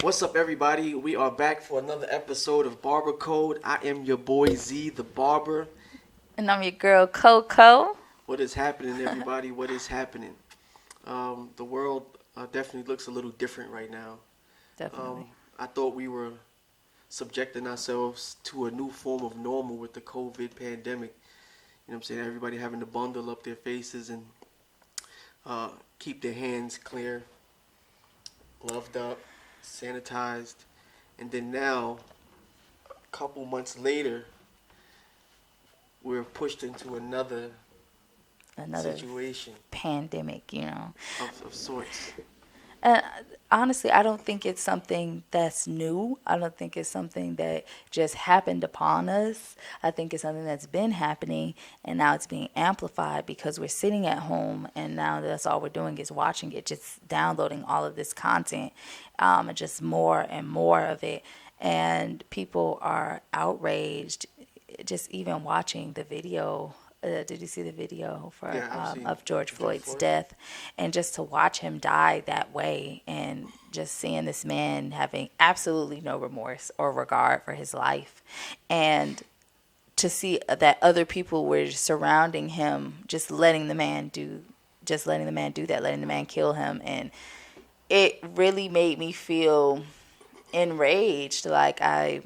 What's up, everybody? We are back for another episode of Barber Code. I am your boy Z, the barber. And I'm your girl Coco. What is happening, everybody? What is happening? The world definitely looks a little different right now. Um, Definitely. I thought we were subjecting ourselves to a new form of normal with the COVID pandemic. You know what I'm saying? Everybody having to bundle up their faces and keep their hands clear, gloved up, sanitized. And then now, a couple months later, we're pushed into another Another situation pandemic. of sorts. And honestly, I don't think it's something that's new. I don't think it's something that just happened upon us. I think it's something that's been happening and now it's being amplified because we're sitting at home and now that's all we're doing is watching it, just downloading all of this content, and just more and more of it. And people are outraged just even watching the video. Did you see the video for Yeah, I've seen of George George Floyd's Floyd. death? And just to watch him die that way, and just seeing this man having absolutely no remorse or regard for his life, and to see that other people were surrounding him, just letting the man do that, letting the man kill him, and it really made me feel enraged. Like I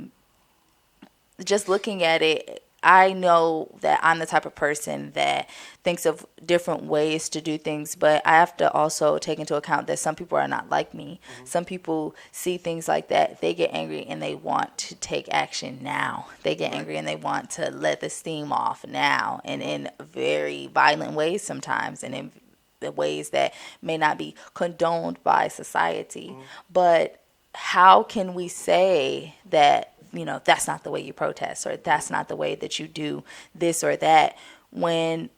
just looking at it, I know that I'm the type of person that thinks of different ways to do things, but I have to also take into account that some people are not like me. Hmm. Some people see things like that, they get angry and they want to take action now. They get Right. angry and they want to let the steam off now, and Hmm. in very violent ways sometimes, and in the ways that may not be condoned by society. Hmm. But how can we say that that's not the way you protest, or Hmm. that's not the way that you do this or that, when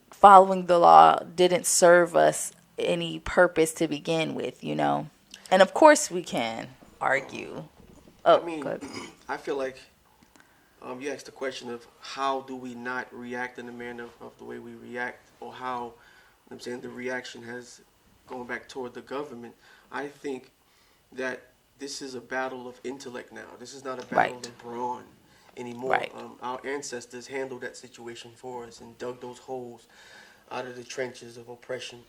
following the law didn't serve us any purpose to begin with? And of course we can argue. I Oh, mean, good. I feel like you asked the question of how do we not react in the manner of the way we react, or how, you know what I'm saying, the reaction has gone back toward the government. I think that this is a battle of intellect now. This is not a battle Right. of brawn anymore. Right. Our ancestors handled that situation for us and dug those holes out of the trenches of oppression.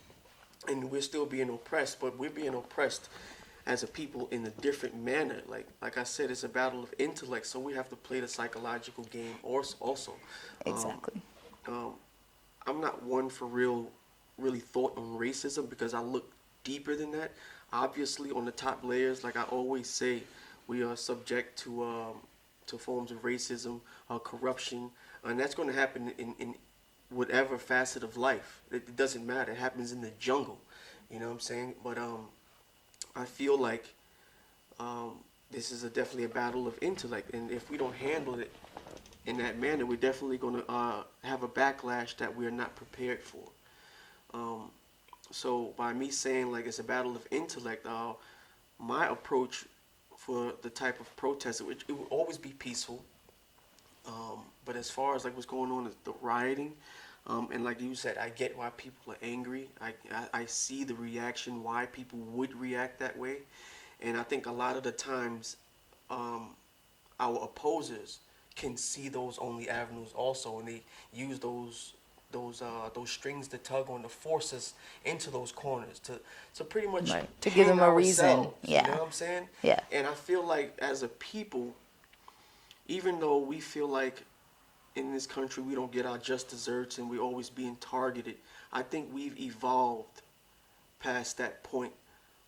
And we're still being oppressed, but we're being oppressed as a people in a different manner. Like I said, it's a battle of intellect, so we have to play the psychological game also. Um, Exactly. um, I'm not one for really thought on racism because I look deeper than that. Obviously, on the top layers, like I always say, we are subject to forms of racism, corruption, and that's going to happen in whatever facet of life. It doesn't matter. It happens in the jungle. You know what I'm saying? But I feel like um, this is definitely a battle of intellect, and if we don't handle it in that manner, we're definitely going to have a backlash that we are not prepared for. Um, so by me saying like it's a battle of intellect, my approach for the type of protest, it would always be peaceful. But as far as like what's going on, is the rioting, and like you said, I get why people are angry. I see the reaction, why people would react that way, and I think a lot of the times, um, our opposers can see those only avenues also, and they use those strings to tug on to force us into those corners to pretty much Right. To give hang them a reason. ourselves. You know Yeah. what I'm saying? Yeah. And I feel like as a people, even though we feel like in this country we don't get our just desserts and we're always being targeted, I think we've evolved past that point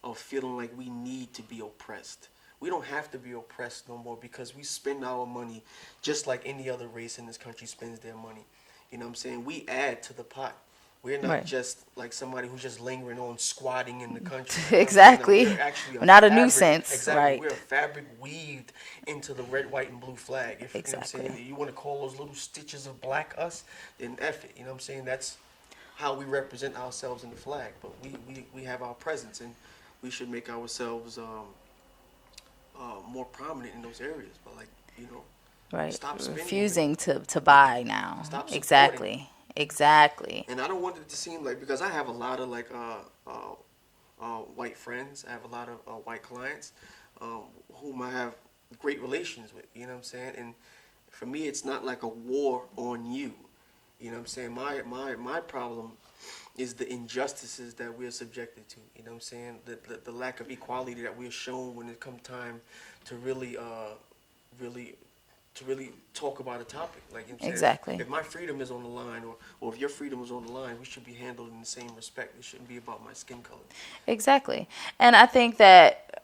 of feeling like we need to be oppressed. We don't have to be oppressed no more because we spend our money just like any other race in this country spends their money. You know what I'm saying? We add to the pot. We're not Right. just like somebody who's just lingering on squatting in the country. You know what I'm saying? No, we're Exactly. actually a Not a fabric. nuisance. Exactly. We're Right. a fabric weaved into the red, white, and blue flag. If you know what I'm Exactly. saying, you want to call those little stitches of black us, then F it. You know what I'm saying? That's how we represent ourselves in the flag. But we have our presence, and we should make ourselves more prominent in those areas. But like, you know, Right. stop spending money, Refusing to buy now. stop supporting. Exactly. Exactly. And I don't want it to seem like, because I have a lot of like white friends. I have a lot of white clients whom I have great relations with. You know what I'm saying? And for me, it's not like a war on you. You know what I'm saying? My problem is the injustices that we're subjected to. You know what I'm saying? The lack of equality that we're shown when it comes time to really to really talk about a topic. Like, you know what I'm saying? Exactly. If my freedom is on the line, or if your freedom is on the line, we should be handled in the same respect. It shouldn't be about my skin color. Exactly. And I think that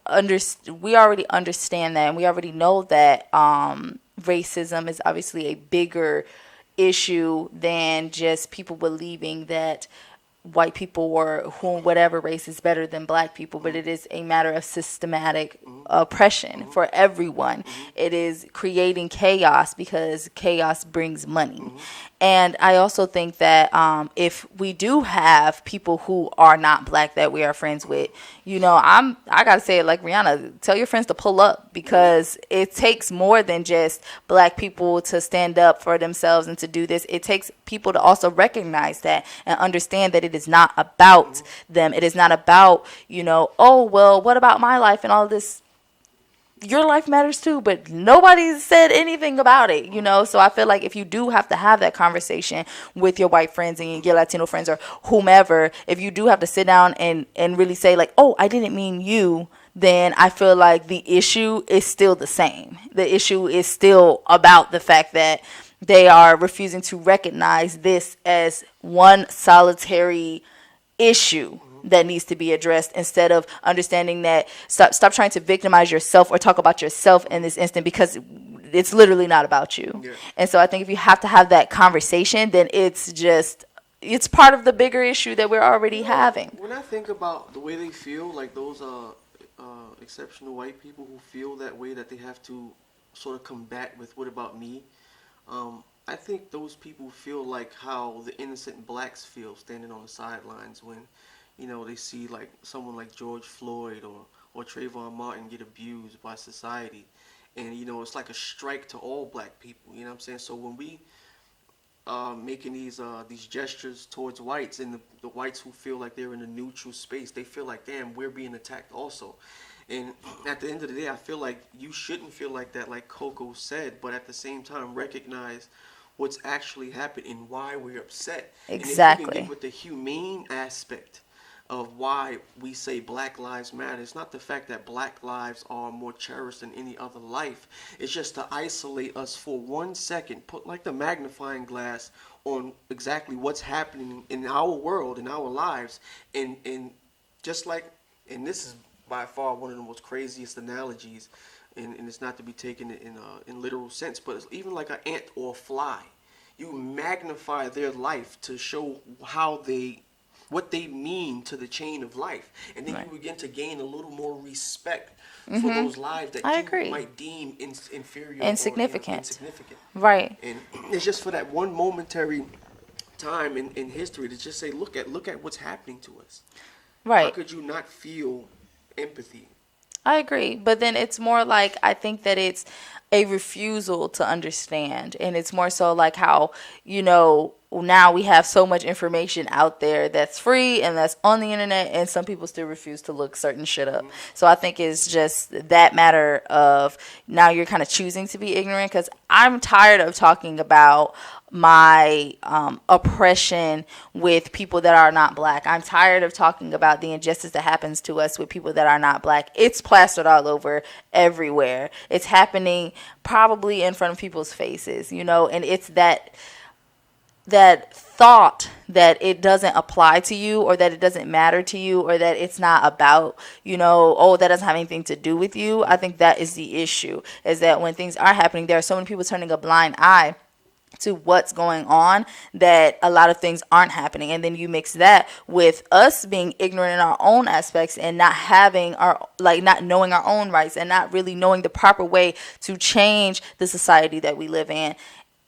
we already understand that, and we already know that racism is obviously a bigger issue than just people believing that white people or whom whatever race is better than black people, but it is a matter of systematic oppression for everyone. It is creating chaos because chaos brings money. And I also think that if we do have people who are not black that we are friends with, I gotta say it like Rihanna, tell your friends to pull up, because it takes more than just black people to stand up for themselves and to do this. It takes people to also recognize that and understand that it is not about them. It is not about, oh, well, what about my life and all this. Your life matters too, but nobody said anything about it, So I feel like if you do have to have that conversation with your white friends and your Latino friends or whomever, if you do have to sit down and really say like, oh, I didn't mean you, then I feel like the issue is still the same. The issue is still about the fact that they are refusing to recognize this as one solitary issue that needs to be addressed, instead of understanding that stop trying to victimize yourself or talk about yourself in this instant, because it's literally not about you. Yeah. And so I think if you have to have that conversation, then it's part of the bigger issue that we're already having. When I think about the way they feel, like those exceptional white people who feel that way, that they have to sort of combat with "what about me?" I think those people feel like how the innocent blacks feel standing on the sidelines when, they see like someone like George Floyd or Trayvon Martin get abused by society, and it's like a strike to all black people. You know what I'm saying? So when we making these gestures towards whites, and the whites who feel like they're in a neutral space, they feel like, damn, we're being attacked also. And at the end of the day, I feel like you shouldn't feel like that, like Coco said, but at the same time recognize what's actually happened and why we're upset. And if you can Exactly. get with the humane aspect of why we say Black Lives Matter, it's not the fact that black lives are more cherished than any other life. It's just to isolate us for 1 second, put like the magnifying glass on exactly what's happening in our world, in our lives, and just like, and this is by far one of the most craziest analogies, and it's not to be taken in literal sense, but it's even like an ant or a fly. You magnify their life to show what they mean to the chain of life, and then you begin to gain a little more respect for those lives that I you agree. might deem inferior Insignificant. or insignificant. Right. And it's just for that one momentary time in history to just say, look at what's happening to us. How Right. could you not feel empathy? I agree, but then it's more like, I think that it's a refusal to understand, and it's more so like how, now we have so much information out there that's free and that's on the internet, and some people still refuse to look certain shit up. So I think it's just that matter of, now you're kind of choosing to be ignorant, because I'm tired of talking about my oppression with people that are not black. I'm tired of talking about the injustice that happens to us with people that are not black. It's plastered all over everywhere. It's happening probably in front of people's faces, and it's that thought that it doesn't apply to you, or that it doesn't matter to you, or that it's not about, oh, that doesn't have anything to do with you. I think that is the issue, is that when things are happening, there are so many people turning a blind eye to what's going on, that a lot of things aren't happening. And then you mix that with us being ignorant in our own aspects, and not having not knowing our own rights, and not really knowing the proper way to change the society that we live in.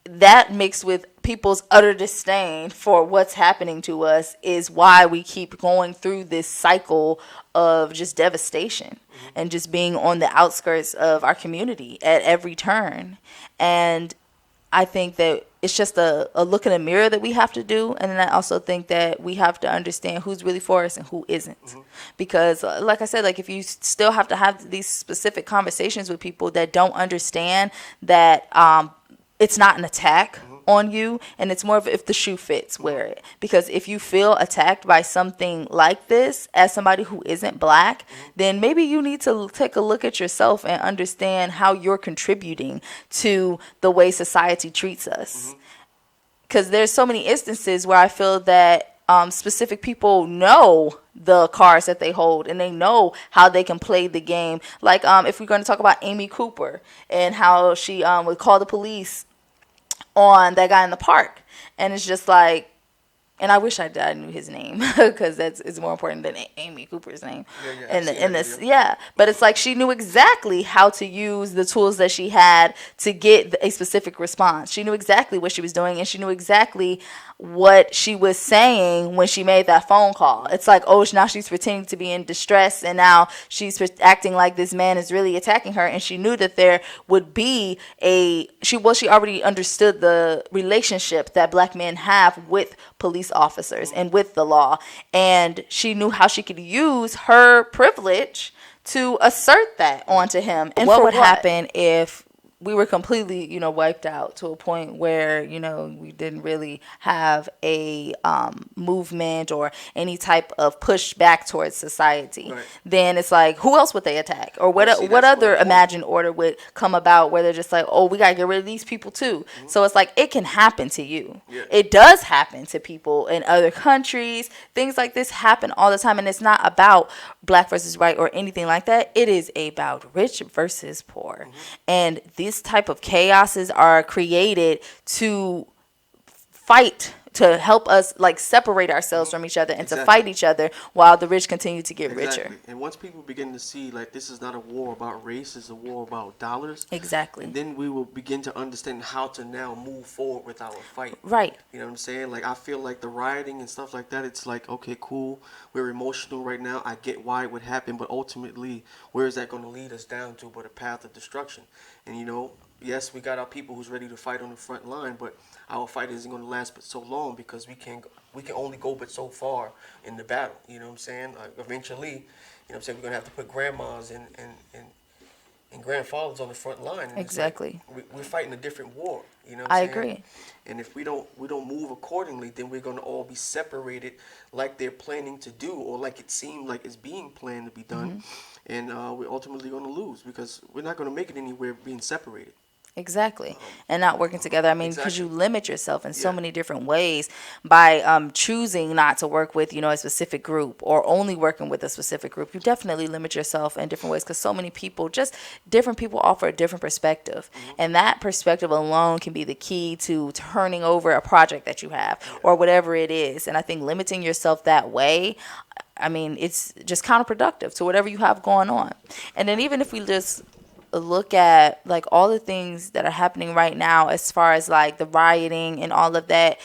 That mixed with people's utter disdain for what's happening to us is why we keep going through this cycle of just devastation and just being on the outskirts of our community at every turn. And I think that it's just a look in the mirror that we have to do. And then I also think that we have to understand who's really for us and who isn't. Because, like I said, like if you still have to have these specific conversations with people that don't understand that it's not an attack on you, and it's more of if the shoe fits, wear it. Because if you feel attacked by something like this as somebody who isn't black, then maybe you need to take a look at yourself and understand how you're contributing to the way society treats us. Because there's so many instances where I feel that specific people know the cards that they hold and they know how they can play the game. Like if we're going to talk about Amy Cooper and how she would call the police on that guy in the park, and it's just like, and I wish I knew his name because it's more important than Amy Cooper's name. In this, but it's like she knew exactly how to use the tools that she had to get a specific response. She knew exactly what she was doing, and she knew exactly what she was saying when she made that phone call. It's like, oh, now she's pretending to be in distress, and now she's acting like this man is really attacking her. And she knew that there would be she already understood the relationship that black men have with police officers and with the law, and she knew how she could use her privilege to assert that onto him. And what would happen if we were completely, wiped out to a point where, we didn't really have a movement or any type of push back towards society? Right. Then it's like, who else would they attack? Or what other imagined order would come about where they're just like, oh, we got to get rid of these people too. So it's like, it can happen to you. Yeah. It does happen to people in other countries. Things like this happen all the time. And it's not about black versus white or anything like that. It is about rich versus poor. And these type of chaoses are created to fight, to help us like separate ourselves from each other and to fight each other while the rich continue to get richer. And once people begin to see like this is not a war about race, it's a war about dollars. Exactly. And then we will begin to understand how to now move forward with our fight. Right. You know what I'm saying? Like I feel like the rioting and stuff like that, it's like, okay, cool, we're emotional right now. I get why it would happen, but ultimately, where is that going to lead us down to but a path of destruction? And yes, we got our people who's ready to fight on the front line, but our fight isn't going to last but so long because we can only go but so far in the battle. You know what I'm saying? Like eventually, we're going to have to put grandmas and grandfathers on the front line. And exactly. Like we're fighting a different war. You know what I I'm saying? agree. And if we don't move accordingly, then we're going to all be separated like they're planning to do or like it seemed like it's being planned to be done. And we're ultimately going to lose because we're not going to make it anywhere being separated. Exactly. And not working together. I mean, because Exactly. you limit yourself in so many different ways by choosing not to work with, a specific group or only working with a specific group. You definitely limit yourself in different ways because so many people, just different people offer a different perspective. And that perspective alone can be the key to turning over a project that you have or whatever it is. And I think limiting yourself that way, I mean, it's just counterproductive to whatever you have going on. And then even if we just look at like all the things that are happening right now as far as like the rioting and all of that,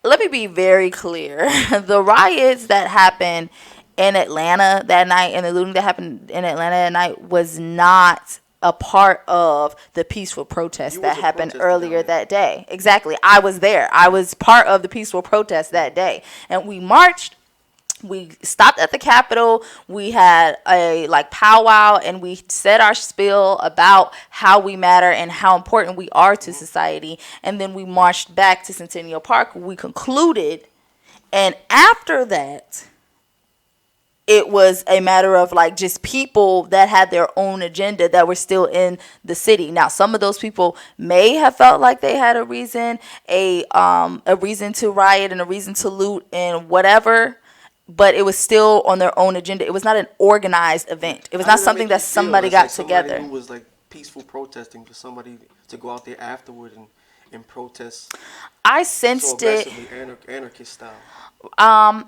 let me be very clear. The riots that happened in Atlanta that night and the looting that happened in Atlanta that night was not a part of the peaceful protest that happened earlier that day. Exactly. I was there. I was part of the peaceful protest that day. And we marched. We stopped at the Capitol. We had a powwow, and we said our spiel about how we matter and how important we are to society. And then we marched back to Centennial Park. We concluded, and after that, it was a matter of just people that had their own agenda that were still in the city. Now, some of those people may have felt like they had a reason to riot and a reason to loot and whatever. But it was still on their own agenda. It was not an organized event. It was not something that somebody got together. Somebody who was peaceful protesting for somebody to go out there afterward and protest. I sensed it. Anarchist style.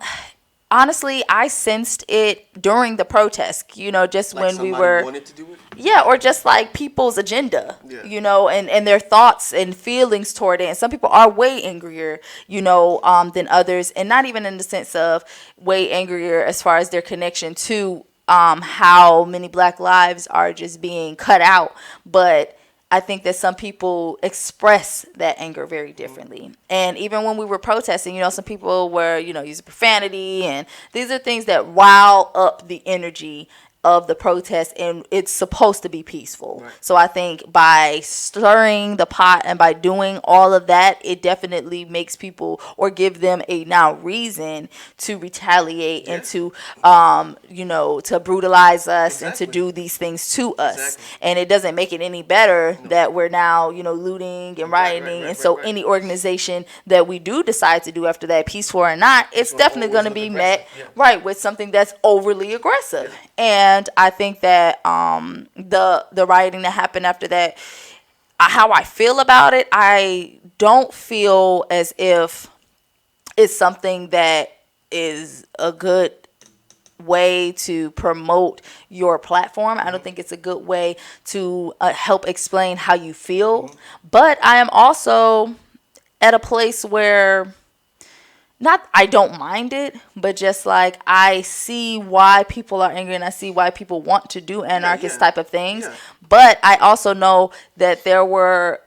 Honestly, I sensed it during the protest, just when we were. Wanted to do it? Yeah, or just people's agenda, and their thoughts and feelings toward it. And some people are way angrier, than others. And not even in the sense of way angrier as far as their connection to how many black lives are just being cut out. But I think that some people express that anger very differently. And even when we were protesting, some people were, using profanity, and these are things that rile up the energy of the protest, and it's supposed to be peaceful. Right. So I think by stirring the pot and by doing all of that, it definitely makes people, or give them a now reason to retaliate and to to brutalize us and to Exactly. do these things to us. Exactly. And it doesn't make it any better No. that we're now, looting and Right, right, rioting. right, And so right. any organization that we do decide to do after that, peaceful or not, it's gonna definitely always going to look be aggressive, met yeah. right with something that's overly aggressive. Yeah. And I think that the rioting that happened after that, how I feel about it, I don't feel as if it's something that is a good way to promote your platform. I don't think it's a good way to help explain how you feel. But I am also at a place where, not I don't mind it, but just like I see why people are angry and I see why people want to do anarchist yeah. type of things. Yeah. But I also know that there were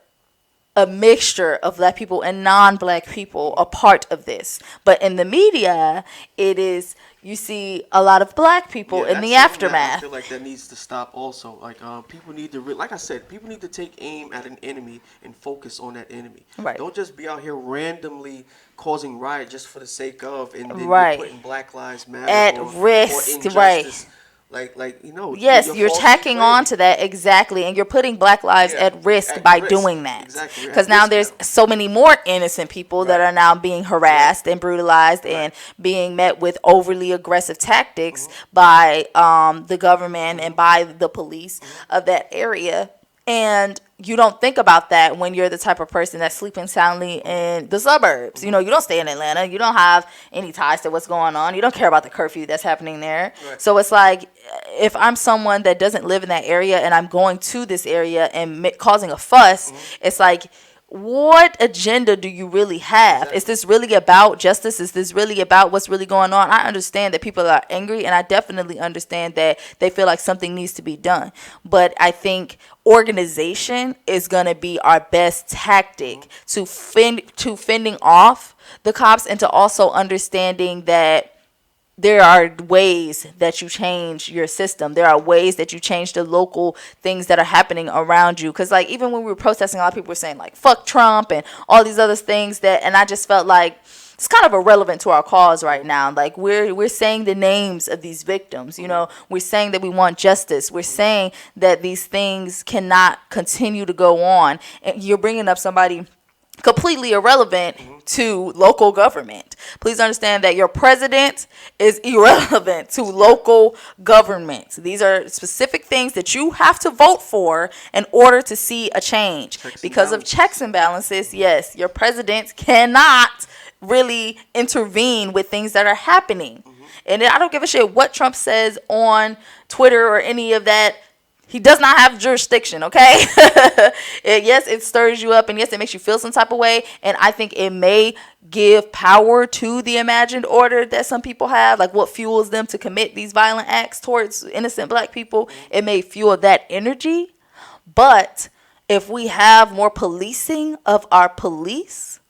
a mixture of black people and non-black people a part of this. But in the media, it is, you see a lot of black people in That's the something that I aftermath. feel like that needs to stop also. Like, people need to, like I said, people need to take aim at an enemy and focus on that enemy. Right. Don't just be out here randomly causing riot just for the sake of, and then Right. you're putting Black Lives Matter At or risk, injustice. right. Like Yes, you're falsely tacking claiming. on to that, exactly, and you're putting black lives Yeah, at risk at by risk. doing that. Exactly, you're Because at now risk there's now. so many more innocent people that Right. are now being harassed and brutalized Right. and being met with overly aggressive tactics by the government and by the police of that area. And you don't think about that when you're the type of person that's sleeping soundly in the suburbs. You don't stay in Atlanta. You don't have any ties to what's going on. You don't care about the curfew that's happening there. Right. So it's like, if I'm someone that doesn't live in that area and I'm going to this area and causing a fuss, it's like, what agenda do you really have? Exactly. Is this really about justice? Is this really about what's really going on? I understand that people are angry, and I definitely understand that they feel like something needs to be done. But I think organization is going to be our best tactic to fending off the cops, and to also understanding that there are ways that you change your system. There are ways that you change the local things that are happening around you. Because, like, even when we were protesting, a lot of people were saying, like, fuck Trump and all these other things and I just felt like it's kind of irrelevant to our cause right now. Like, we're saying the names of these victims. We're saying that we want justice. We're saying that these things cannot continue to go on. And you're bringing up somebody completely irrelevant to local government. Please understand that your president is irrelevant to local governments. These are specific things that you have to vote for in order to see a change. Because of checks and balances, yes, your president cannot really intervene with things that are happening. And I don't give a shit what Trump says on Twitter or any of that. He does not have jurisdiction, okay? Yes, it stirs you up, and yes, it makes you feel some type of way. And I think it may give power to the imagined order that some people have, like what fuels them to commit these violent acts towards innocent black people. It may fuel that energy. But if we have more policing of our police,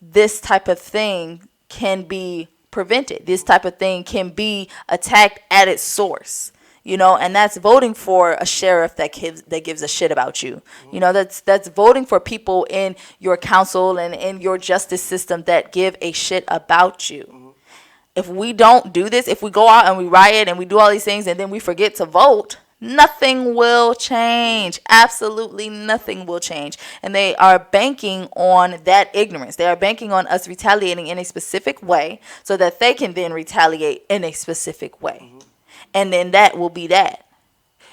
this type of thing can be prevented. This type of thing can be attacked at its source. And that's voting for a sheriff that gives a shit about you. That's voting for people in your council and in your justice system that give a shit about you. If we don't do this, if we go out and we riot and we do all these things and then we forget to vote, nothing will change. Absolutely nothing will change. And they are banking on that ignorance. They are banking on us retaliating in a specific way so that they can then retaliate in a specific way. And then that will be that.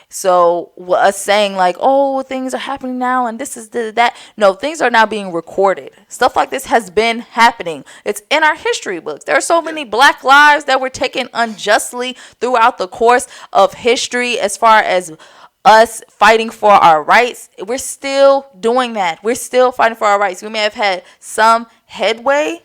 So us saying like, oh, things are happening now and this is that. No, things are now being recorded. Stuff like this has been happening. It's in our history books. There are so many black lives that were taken unjustly throughout the course of history as far as us fighting for our rights. We're still doing that. We're still fighting for our rights. We may have had some headway,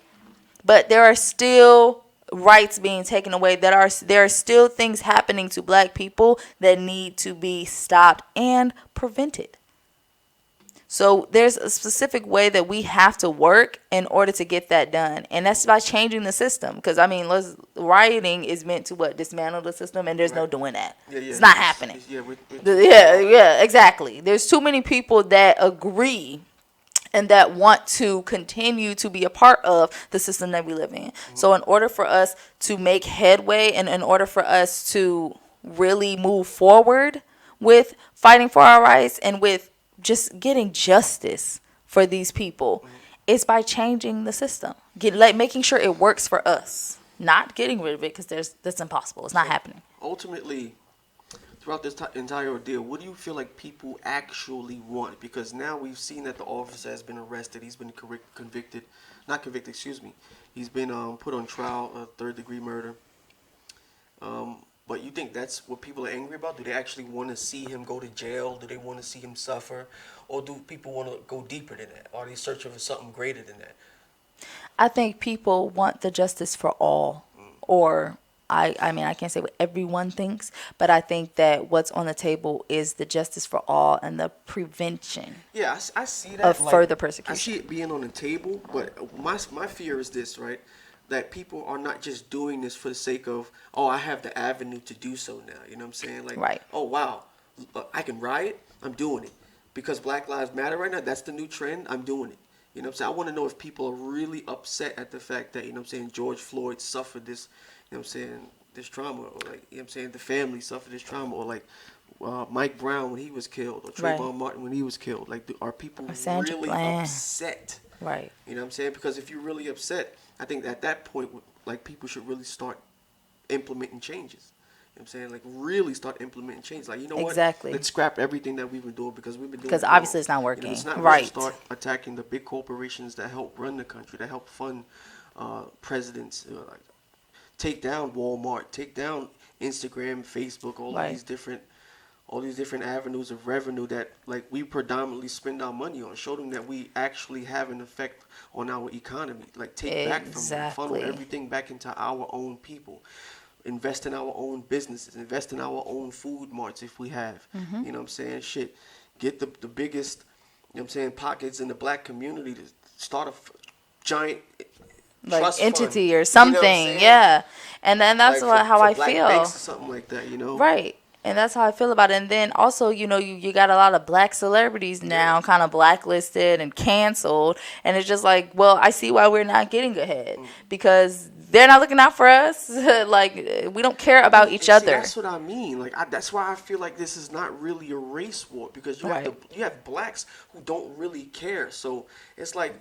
but there are still rights being taken away. There are still things happening to black people that need to be stopped and prevented. So there's a specific way that we have to work in order to get that done, and that's by changing the system. Because I mean, rioting is meant to what, dismantle the system, and there's no Right. doing that. Yeah, yeah. It's not happening. Yeah, we're too far Yeah, off. yeah, exactly. There's too many people that agree and that want to continue to be a part of the system that we live in. So in order for us to make headway and in order for us to really move forward with fighting for our rights and with just getting justice for these people, it's by changing the system. Making sure it works for us. Not getting rid of it, because that's impossible. It's not happening. Ultimately, throughout this entire ordeal, what do you feel like people actually want? Because now we've seen that the officer has been arrested. He's been convicted, not convicted, excuse me. He's been put on trial, third-degree murder. But you think that's what people are angry about? Do they actually want to see him go to jail? Do they want to see him suffer? Or do people want to go deeper than that? Are they searching for something greater than that? I think people want the justice for all, or I mean, I can't say what everyone thinks, but I think that what's on the table is the justice for all and the prevention Yeah, I see that. of further I persecution. see it being on the table, but my fear is this, right? That people are not just doing this for the sake of, oh, I have the avenue to do so now. You know what I'm saying? Like, Right. oh, wow, I can riot. I'm doing it. Because Black Lives Matter right now, that's the new trend. I'm doing it. You know what I'm saying? I want to know if people are really upset at the fact that, you know what I'm saying, George Floyd suffered this, you know what I'm saying, this trauma. Or like, you know what I'm saying, the family suffered this trauma. Or like Mike Brown when he was killed. Or Right. Trayvon Martin when he was killed. Like, are people Or Sandra really Bland. upset? Right. You know what I'm saying? Because if you're really upset, I think at that point, like, people should really start implementing changes. You know what I'm saying? Like, really start implementing changes. Like, you know what? Exactly. Let's scrap everything that we've been doing because we've been doing Because it obviously wrong. it's not You know, working. it's not Right. to start attacking the big corporations that help run the country, that help fund presidents. Like, take down Walmart, take down Instagram, Facebook, Right. all these different avenues of revenue that, like, we predominantly spend our money on. Show them that we actually have an effect on our economy. Like, take back from them, funnel Exactly. everything back into our own people. Invest in our own businesses, invest in our own food marts if we have. Mm-hmm. You know what I'm saying? Shit. Get the biggest, you know what I'm saying, pockets in the black community to start a giant Like trust entity fund. or You know what I'm something. saying? Yeah. And then that's Like how for I black feel. banks or something like that, you know? Right. And that's how I feel about it. And then also, you got a lot of black celebrities now Yeah. kind of blacklisted and canceled. And it's just like, well, I see why we're not getting ahead because they're not looking out for us. Like, we don't care about each See, other. that's what I mean. Like, that's why I feel like this is not really a race war because Right. you have blacks who don't really care. So it's like,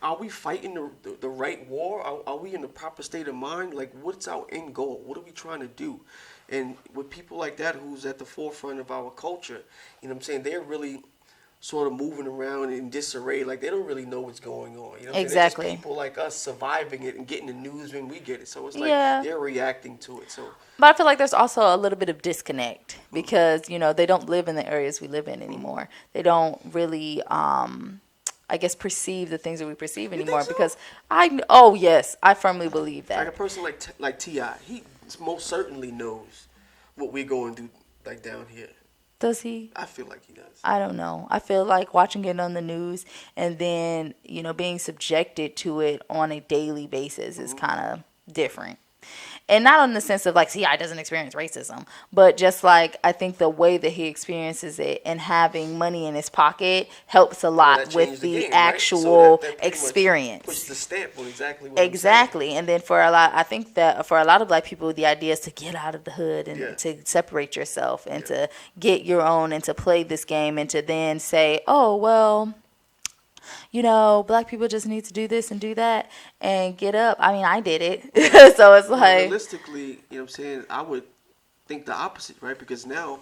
are we fighting the right war? Are we in the proper state of mind? Like, what's our end goal? What are we trying to do? And with people like that who's at the forefront of our culture, you know what I'm saying, they're really sort of moving around in disarray. Like, they don't really know what's going on. You know what I'm saying? They're Exactly. just people like us surviving it and getting the news when we get it. So it's like Yeah. they're reacting to it. So But I feel like there's also a little bit of disconnect because, they don't live in the areas we live in anymore. They don't really, I guess, perceive the things that we perceive think anymore so? because oh, yes, I firmly believe like a that. person like T.I., he most certainly knows what we're going through, like, down here. Does he? I feel like he does. I don't know. I feel like watching it on the news and then, being subjected to it on a daily basis is kind of different. And not in the sense of like, see, I doesn't experience racism, but just like I think the way that he experiences it and having money in his pocket helps a lot That with changed the game, right? actual So that pretty much experience. puts the stamp on exactly what I'm saying. Exactly. And then I think that for a lot of black people, the idea is to get out of the hood and Yeah. to separate yourself and Yeah. to get your own and to play this game and to then say, oh, well, black people just need to do this and do that and get up. I mean, I did it. So it's Well, like, realistically, you know what I'm saying, I would think the opposite, right? Because now,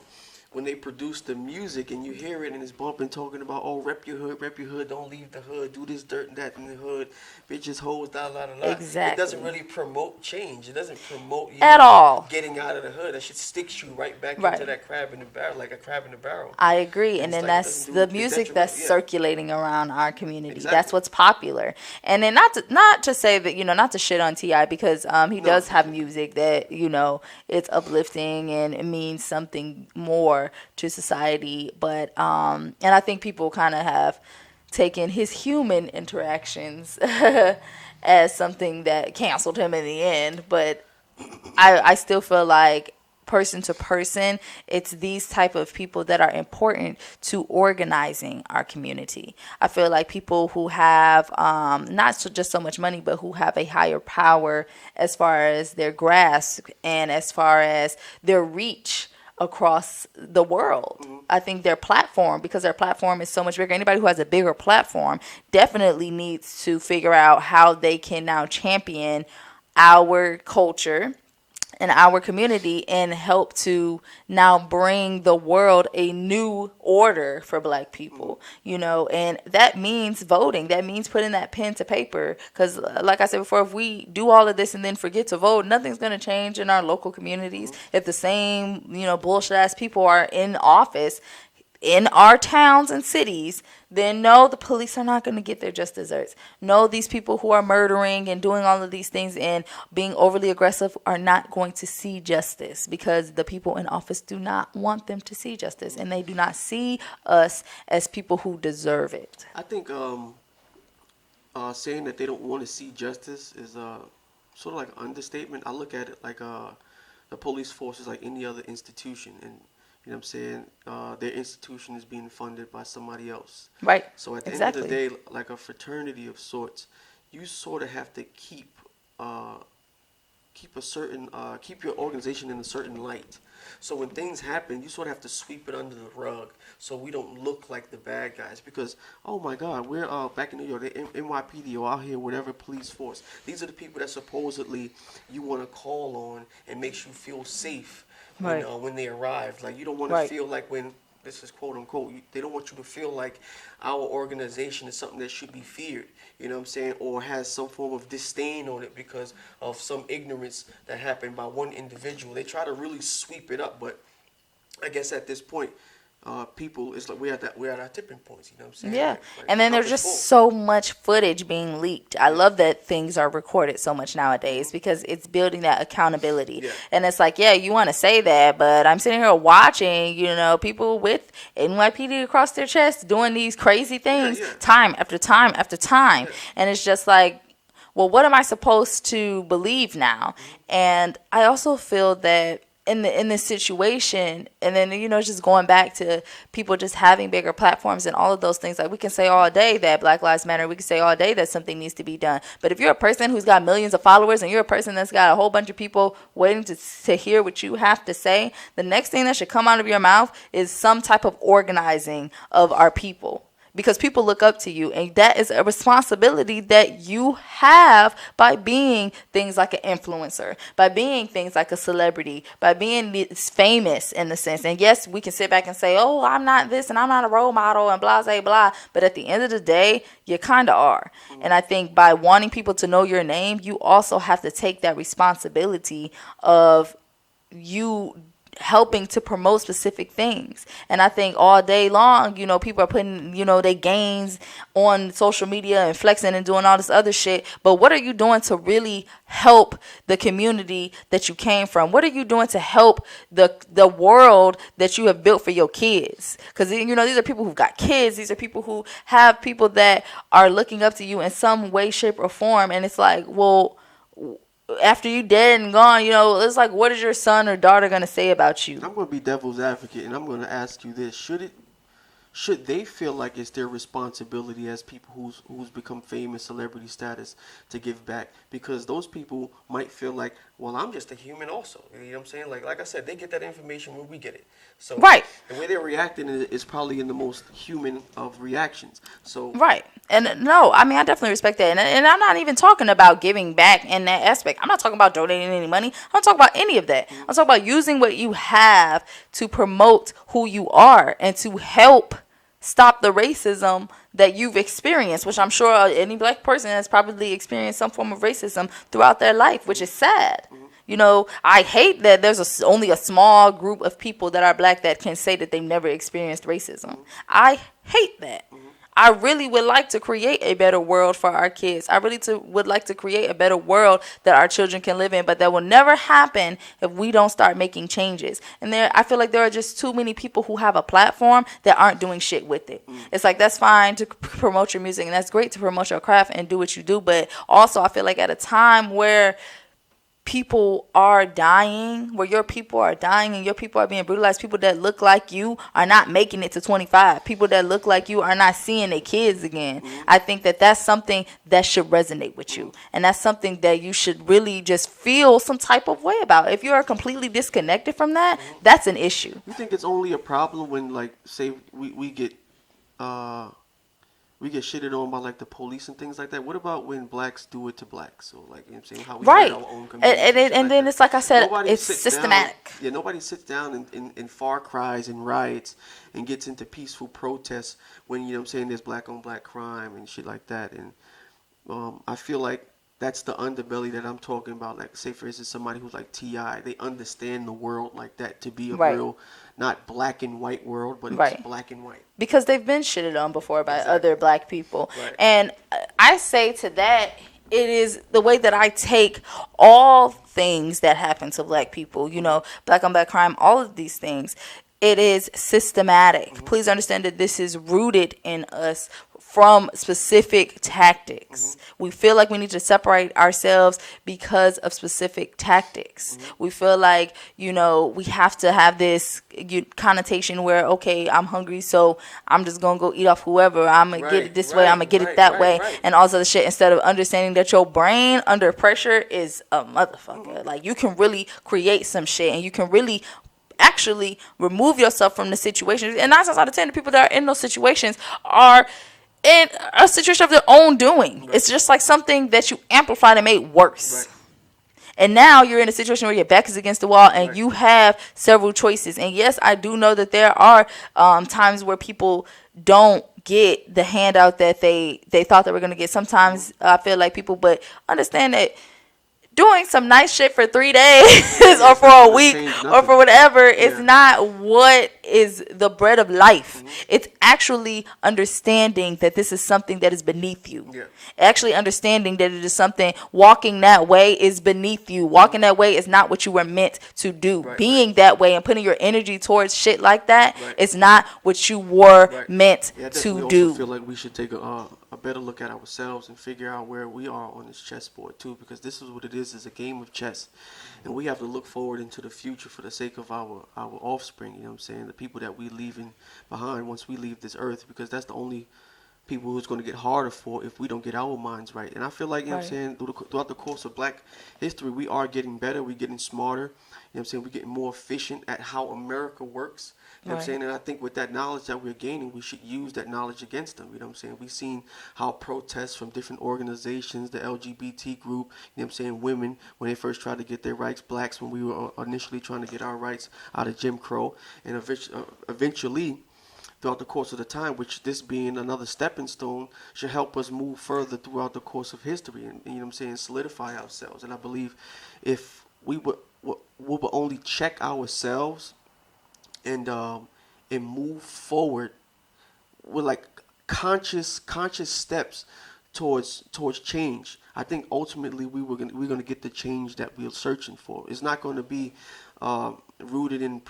when they produce the music and you hear it and it's bumping, talking about, oh, rep your hood, don't leave the hood, do this, dirt, and that in the hood, bitches, hoes, da, da, da, da. Exactly. It doesn't really promote change. It doesn't promote you At all. getting out of the hood. That shit sticks you right back Right. into that crab in the barrel, like a crab in the barrel. I agree. And And it's then like, it that's doesn't the do- it's music that's detrimental, yeah. circulating around our community. Exactly. That's what's popular. And then not to say that, not to shit on T.I. because he No. does have music that, it's uplifting and it means something more are to society. But and I think people kind of have taken his human interactions as something that canceled him in the end. But I still feel like person to person, it's these type of people that are important to organizing our community. I feel like people who have not just so much money, but who have a higher power as far as their grasp and as far as their reach across the world. I think their platform, because their platform is so much bigger, anybody who has a bigger platform definitely needs to figure out how they can now champion our culture in our community and help to now bring the world a new order for black people, and that means voting. That means putting that pen to paper. Because like I said before, if we do all of this and then forget to vote, nothing's going to change in our local communities. If the same, bullshit ass people are in office in our towns and cities, then no, the police are not going to get their just desserts. No, these people who are murdering and doing all of these things and being overly aggressive are not going to see justice, because the people in office do not want them to see justice, and they do not see us as people who deserve it. I think saying that they don't want to see justice is sort of like an understatement. I look at it like the police force is like any other institution, and you know what I'm saying? Their institution is being funded by somebody else. Right. So at the Exactly. end of the day, like a fraternity of sorts, you sort of have to keep your organization in a certain light. So when things happen, you sort of have to sweep it under the rug so we don't look like the bad guys. Because, oh my God, we're back in New York, the NYPD or out here, whatever police force. These are the people that supposedly you want to call on and makes you feel safe. Right. When they arrive. Like, you don't want to Right. feel like when, this is quote unquote, they don't want you to feel like our organization is something that should be feared, you know what I'm saying, or has some form of disdain on it because of some ignorance that happened by one individual. They try to really sweep it up, but I guess at this point, people, it's like we're at our tipping points, you know what I'm saying? Yeah. Like, And then there's cup is just full. so much footage being leaked. I love that things are recorded so much nowadays, because it's building that accountability. Yeah. And it's like, yeah, you want to say that, but I'm sitting here watching, people with NYPD across their chest doing these crazy things Yeah. time after time after time. Yeah. And it's just like, well, what am I supposed to believe now? And I also feel that in this situation, and then just going back to people just having bigger platforms and all of those things, like we can say all day that Black Lives Matter, we can say all day that something needs to be done, but if you're a person who's got millions of followers and you're a person that's got a whole bunch of people waiting to hear what you have to say, the next thing that should come out of your mouth is some type of organizing of our people. Because people look up to you, and that is a responsibility that you have by being things like an influencer, by being things like a celebrity, by being famous in the sense. And yes, we can sit back and say, oh, I'm not this and I'm not a role model and blah, blah, blah. But at the end of the day, you kind of are. And I think by wanting people to know your name, you also have to take that responsibility of you helping to promote specific things. And I think all day long, people are putting, their gains on social media and flexing and doing all this other shit. But what are you doing to really help the community that you came from? What are you doing to help the world that you have built for your kids? Because, these are people who've got kids. These are people who have people that are looking up to you in some way, shape, or form. And it's like, well, after you dead and gone, it's like, what is your son or daughter going to say about you? I'm going to be devil's advocate, and I'm going to ask you this. Should they feel like it's their responsibility as people who's become famous, celebrity status, to give back? Because those people might feel like, well, I'm just a human also. You know what I'm saying? Like I said, they get that information when we get it. So Right. the way they're reacting is probably in the most human of reactions. So Right. And no, I mean, I definitely respect that. And I'm not even talking about giving back in that aspect. I'm not talking about donating any money. I'm not talking about any of that. I'm talking about using what you have to promote who you are and to help stop the racism that you've experienced, which I'm sure any black person has probably experienced some form of racism throughout their life, which is sad. I hate that there's only a small group of people that are black that can say that they've never experienced racism. I hate that. I really would like to create a better world for our kids. I really would like to create a better world that our children can live in, but that will never happen if we don't start making changes. And I feel like there are just too many people who have a platform that aren't doing shit with it. It's like, that's fine to promote your music, and that's great to promote your craft and do what you do, but also I feel like at a time where people are dying, where your people are dying and your people are being brutalized, people that look like you are not making it to 25, people that look like you are not seeing their kids again. I think that that's something that should resonate with you, and that's something that you should really just feel some type of way about. If you are completely disconnected from that, that's an issue. You think it's only a problem when, like, say we get shitted on by, like, the police and things like that? What about when blacks do it to blacks? So, like, you know what I'm saying, how we Right. hurt our own community And then it's like I said, it's sits systematic. down, nobody sits down in far cries and riots and gets into peaceful protests when, you know what I'm saying, there's black on black crime and shit like that. And I feel like that's the underbelly that I'm talking about. Like, say for instance, somebody who's like T.I., they understand the world like that to be a Right. real, not black and white world, but it's Right. black and white. Because they've been shitted on before by Exactly. other black people. Right. And I say to that, it is the way that I take all things that happen to black people, you know, black on black crime, all of these things. It is systematic. Please understand that this is rooted in us from specific tactics. We feel like we need to separate ourselves because of specific tactics. We feel like, you know, we have to have this connotation where, okay, I'm hungry, so I'm just going to go eat off whoever. I'm going to get it this way. I'm going to get it that way. And all this other shit, instead of understanding that your brain under pressure is a motherfucker. Like, you can really create some shit, and you can really actually remove yourself from the situation. And 9 times out of 10, the people that are in those situations are in a situation of their own doing. Right. It's just like something that you amplified and made worse. Right. And now you're in a situation where your back is against the wall and right. you have several choices. And yes, I do know that there are times where people don't get the handout that they thought they were going to get. Sometimes I feel like people, but understand that doing some nice shit for 3 days or for a week or for whatever is not what is the bread of life. It's actually understanding that this is something that is beneath you. Actually understanding that it is something, walking that way is beneath you. Walking that way is not what you were meant to do. Being that way and putting your energy towards shit like that is not what you were meant to do. I feel like we should take a better look at ourselves and figure out where we are on this chessboard too, because this is what it is a game of chess, and we have to look forward into the future for the sake of our offspring, you know what I'm saying, the people that we leaving behind once we leave this earth, because that's the only people who's going to get harder for if we don't get our minds right. And I feel like, you know what I'm saying, throughout the course of black history, we are getting better, we're getting smarter, you know what I'm saying, we're getting more efficient at how America works. You know what I'm saying? And I think with that knowledge that we're gaining, we should use that knowledge against them. You know what I'm saying? We've seen how protests from different organizations, the LGBT group, you know what I'm saying, women, when they first tried to get their rights, blacks when we were initially trying to get our rights out of Jim Crow, and eventually, throughout the course of the time, which this being another stepping stone, should help us move further throughout the course of history and you know what I'm saying, solidify ourselves. And I believe if we would only check ourselves and move forward with like conscious steps towards change, I think ultimately we're gonna get the change that we're searching for. It's not going to be rooted in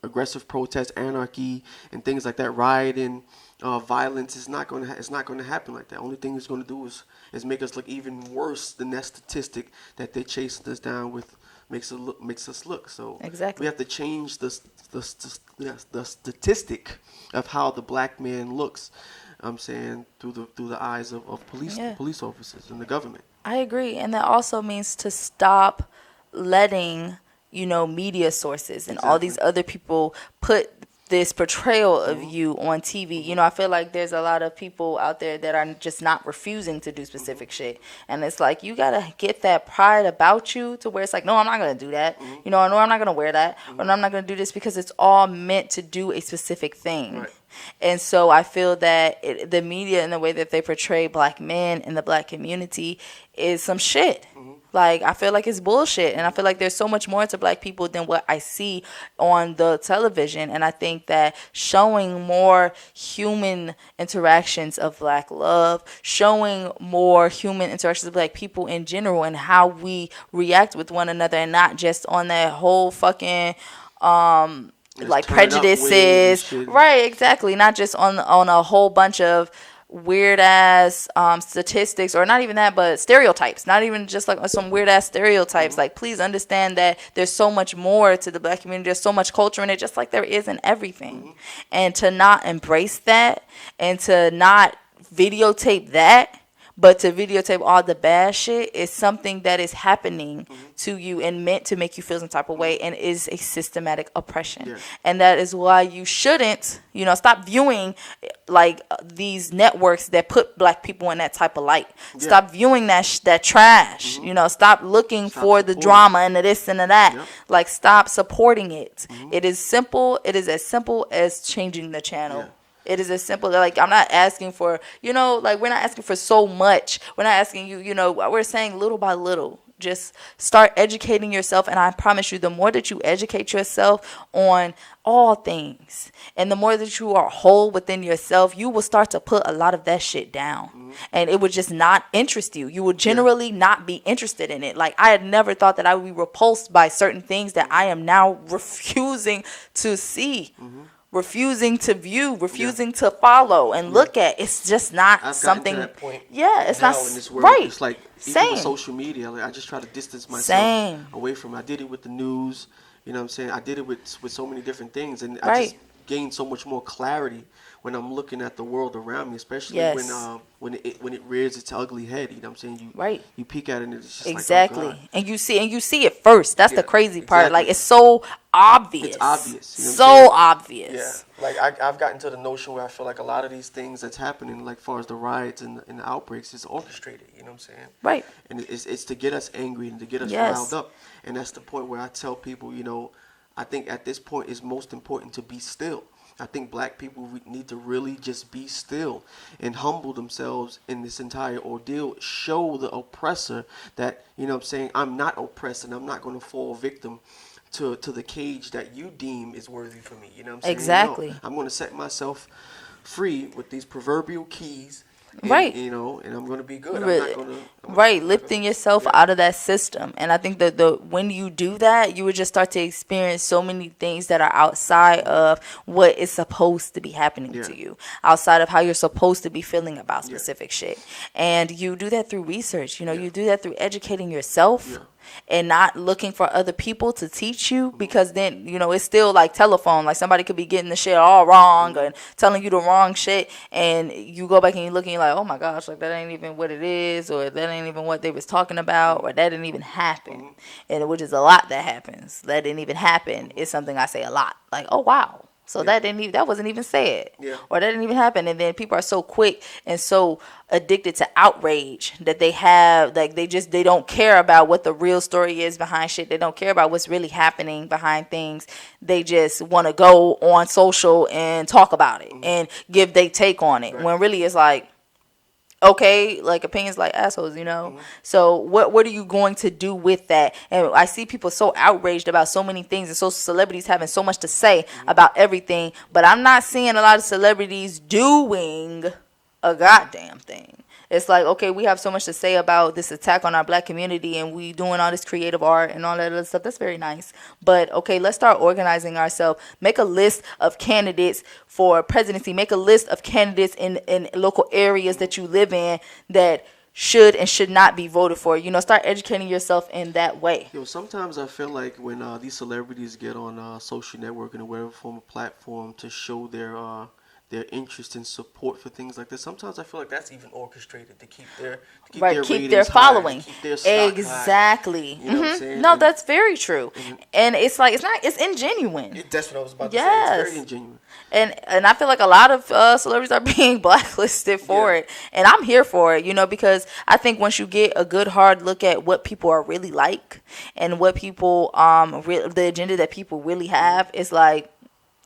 aggressive protest, anarchy, and things like that. Rioting, violence is not going to happen like that. Only thing it's going to do is make us look even worse than that statistic that they chased us down with. Makes us look. So exactly. We have to change the statistic of how the black man looks. I'm saying through the eyes of police officers and the government. I agree, and that also means to stop letting media sources and all these other people put this portrayal of you on TV. I feel like there's a lot of people out there that are just not refusing to do specific shit. And it's like, you got to get that pride about you to where it's like, no, I'm not going to do that. No, I'm not going to wear that. Or no, I'm not going to do this, because it's all meant to do a specific thing. And so I feel that the media and the way that they portray black men in the black community is some shit. Like, I feel like it's bullshit. And I feel like there's so much more to black people than what I see on the television. And I think that showing more human interactions of black love, showing more human interactions of black people in general and how we react with one another, and not just on that whole fucking like prejudices, right? Exactly. Not just on a whole bunch of weird ass statistics, or not even that, but stereotypes. Not even just like some weird ass stereotypes. Like, please understand that there's so much more to the black community. There's so much culture in it, just like there is in everything. And to not embrace that, and to not videotape that, but to videotape all the bad shit, is something that is happening to you and meant to make you feel some type of way, and is a systematic oppression. Yeah. And that is why you shouldn't, stop viewing like these networks that put black people in that type of light. Yeah. Stop viewing that trash. Stop looking for the drama and the this and the that. Yep. Like, stop supporting it. It is simple. It is as simple as changing the channel. Yeah. It is as simple. Like, I'm not asking for, like, we're not asking for so much. We're not asking you, we're saying little by little. Just start educating yourself. And I promise you, the more that you educate yourself on all things, and the more that you are whole within yourself, you will start to put a lot of that shit down. And it would just not interest you. You would generally not be interested in it. Like, I had never thought that I would be repulsed by certain things that I am now refusing to see. Refusing to view, refusing to follow and look at. It's just not I've something. gotten to that point It's now not in this world. right. It's like even Same. with social media. Like, I just try to distance myself Same. away from it. I did it with the news. You know what I'm saying? I did it with so many different things, and I Right. just gained so much more clarity when I'm looking at the world around me, especially Yes. when it rears its ugly head. You know what I'm saying? Right. You peek at it, and it's just Exactly. like, oh, God. And you see it first. That's the Yeah, crazy part. exactly. Like, it's so obvious. It's obvious. You know what I'm So saying? obvious. Yeah, like I've gotten to the notion where I feel like a lot of these things that's happening, like far as the riots and the outbreaks, is orchestrated. You know what I'm saying? Right. And it's to get us angry and to get us Yes. riled up. And that's the point where I tell people, I think at this point it's most important to be still. I think black people need to really just be still and humble themselves in this entire ordeal. Show the oppressor that, I'm not oppressed, and I'm not going to fall victim to the cage that you deem is worthy for me. You know what I'm saying? Exactly. No, I'm going to set myself free with these proverbial keys. And, Right. and I'm going to be good. Right. I'm not going to. Right, lifting yourself out of that system. And I think that when you do that, you would just start to experience so many things that are outside of what is supposed to be happening Yeah. to you, outside of how you're supposed to be feeling about specific shit. And you do that through research. You do that through educating yourself. Yeah. And not looking for other people to teach you, because then, it's still like telephone. Like, somebody could be getting the shit all wrong and telling you the wrong shit, and you go back and you look and you're like, oh my gosh, like, that ain't even what it is, or that ain't even what they was talking about, or that didn't even happen. And which is a lot that happens. That didn't even happen is something I say a lot. Like, oh wow. So that wasn't even said, or that didn't even happen. And then people are so quick and so addicted to outrage that they have, like, they don't care about what the real story is behind shit. They don't care about what's really happening behind things. They just want to go on social and talk about it and give their take on it. Right. When really it's like, okay, like, opinions like assholes, So what are you going to do with that? And I see people so outraged about so many things, and so celebrities having so much to say about everything, but I'm not seeing a lot of celebrities doing a goddamn thing. It's like, okay, we have so much to say about this attack on our black community, and we doing all this creative art and all that other stuff. That's very nice. But, okay, let's start organizing ourselves. Make a list of candidates for presidency. Make a list of candidates in local areas that you live in that should and should not be voted for. Start educating yourself in that way. Sometimes I feel like when these celebrities get on social networking or whatever form of platform to show their interest and support for things like this, sometimes I feel like that's even orchestrated to keep their following. Keep their stock exactly. high. You know what I'm saying? No, that's very true. And it's like, it's ingenuine. That's what I was about to say. It's very ingenuine. And I feel like a lot of celebrities are being blacklisted for it. And I'm here for it, because I think once you get a good hard look at what people are really like and what people, the agenda that people really have, it's like,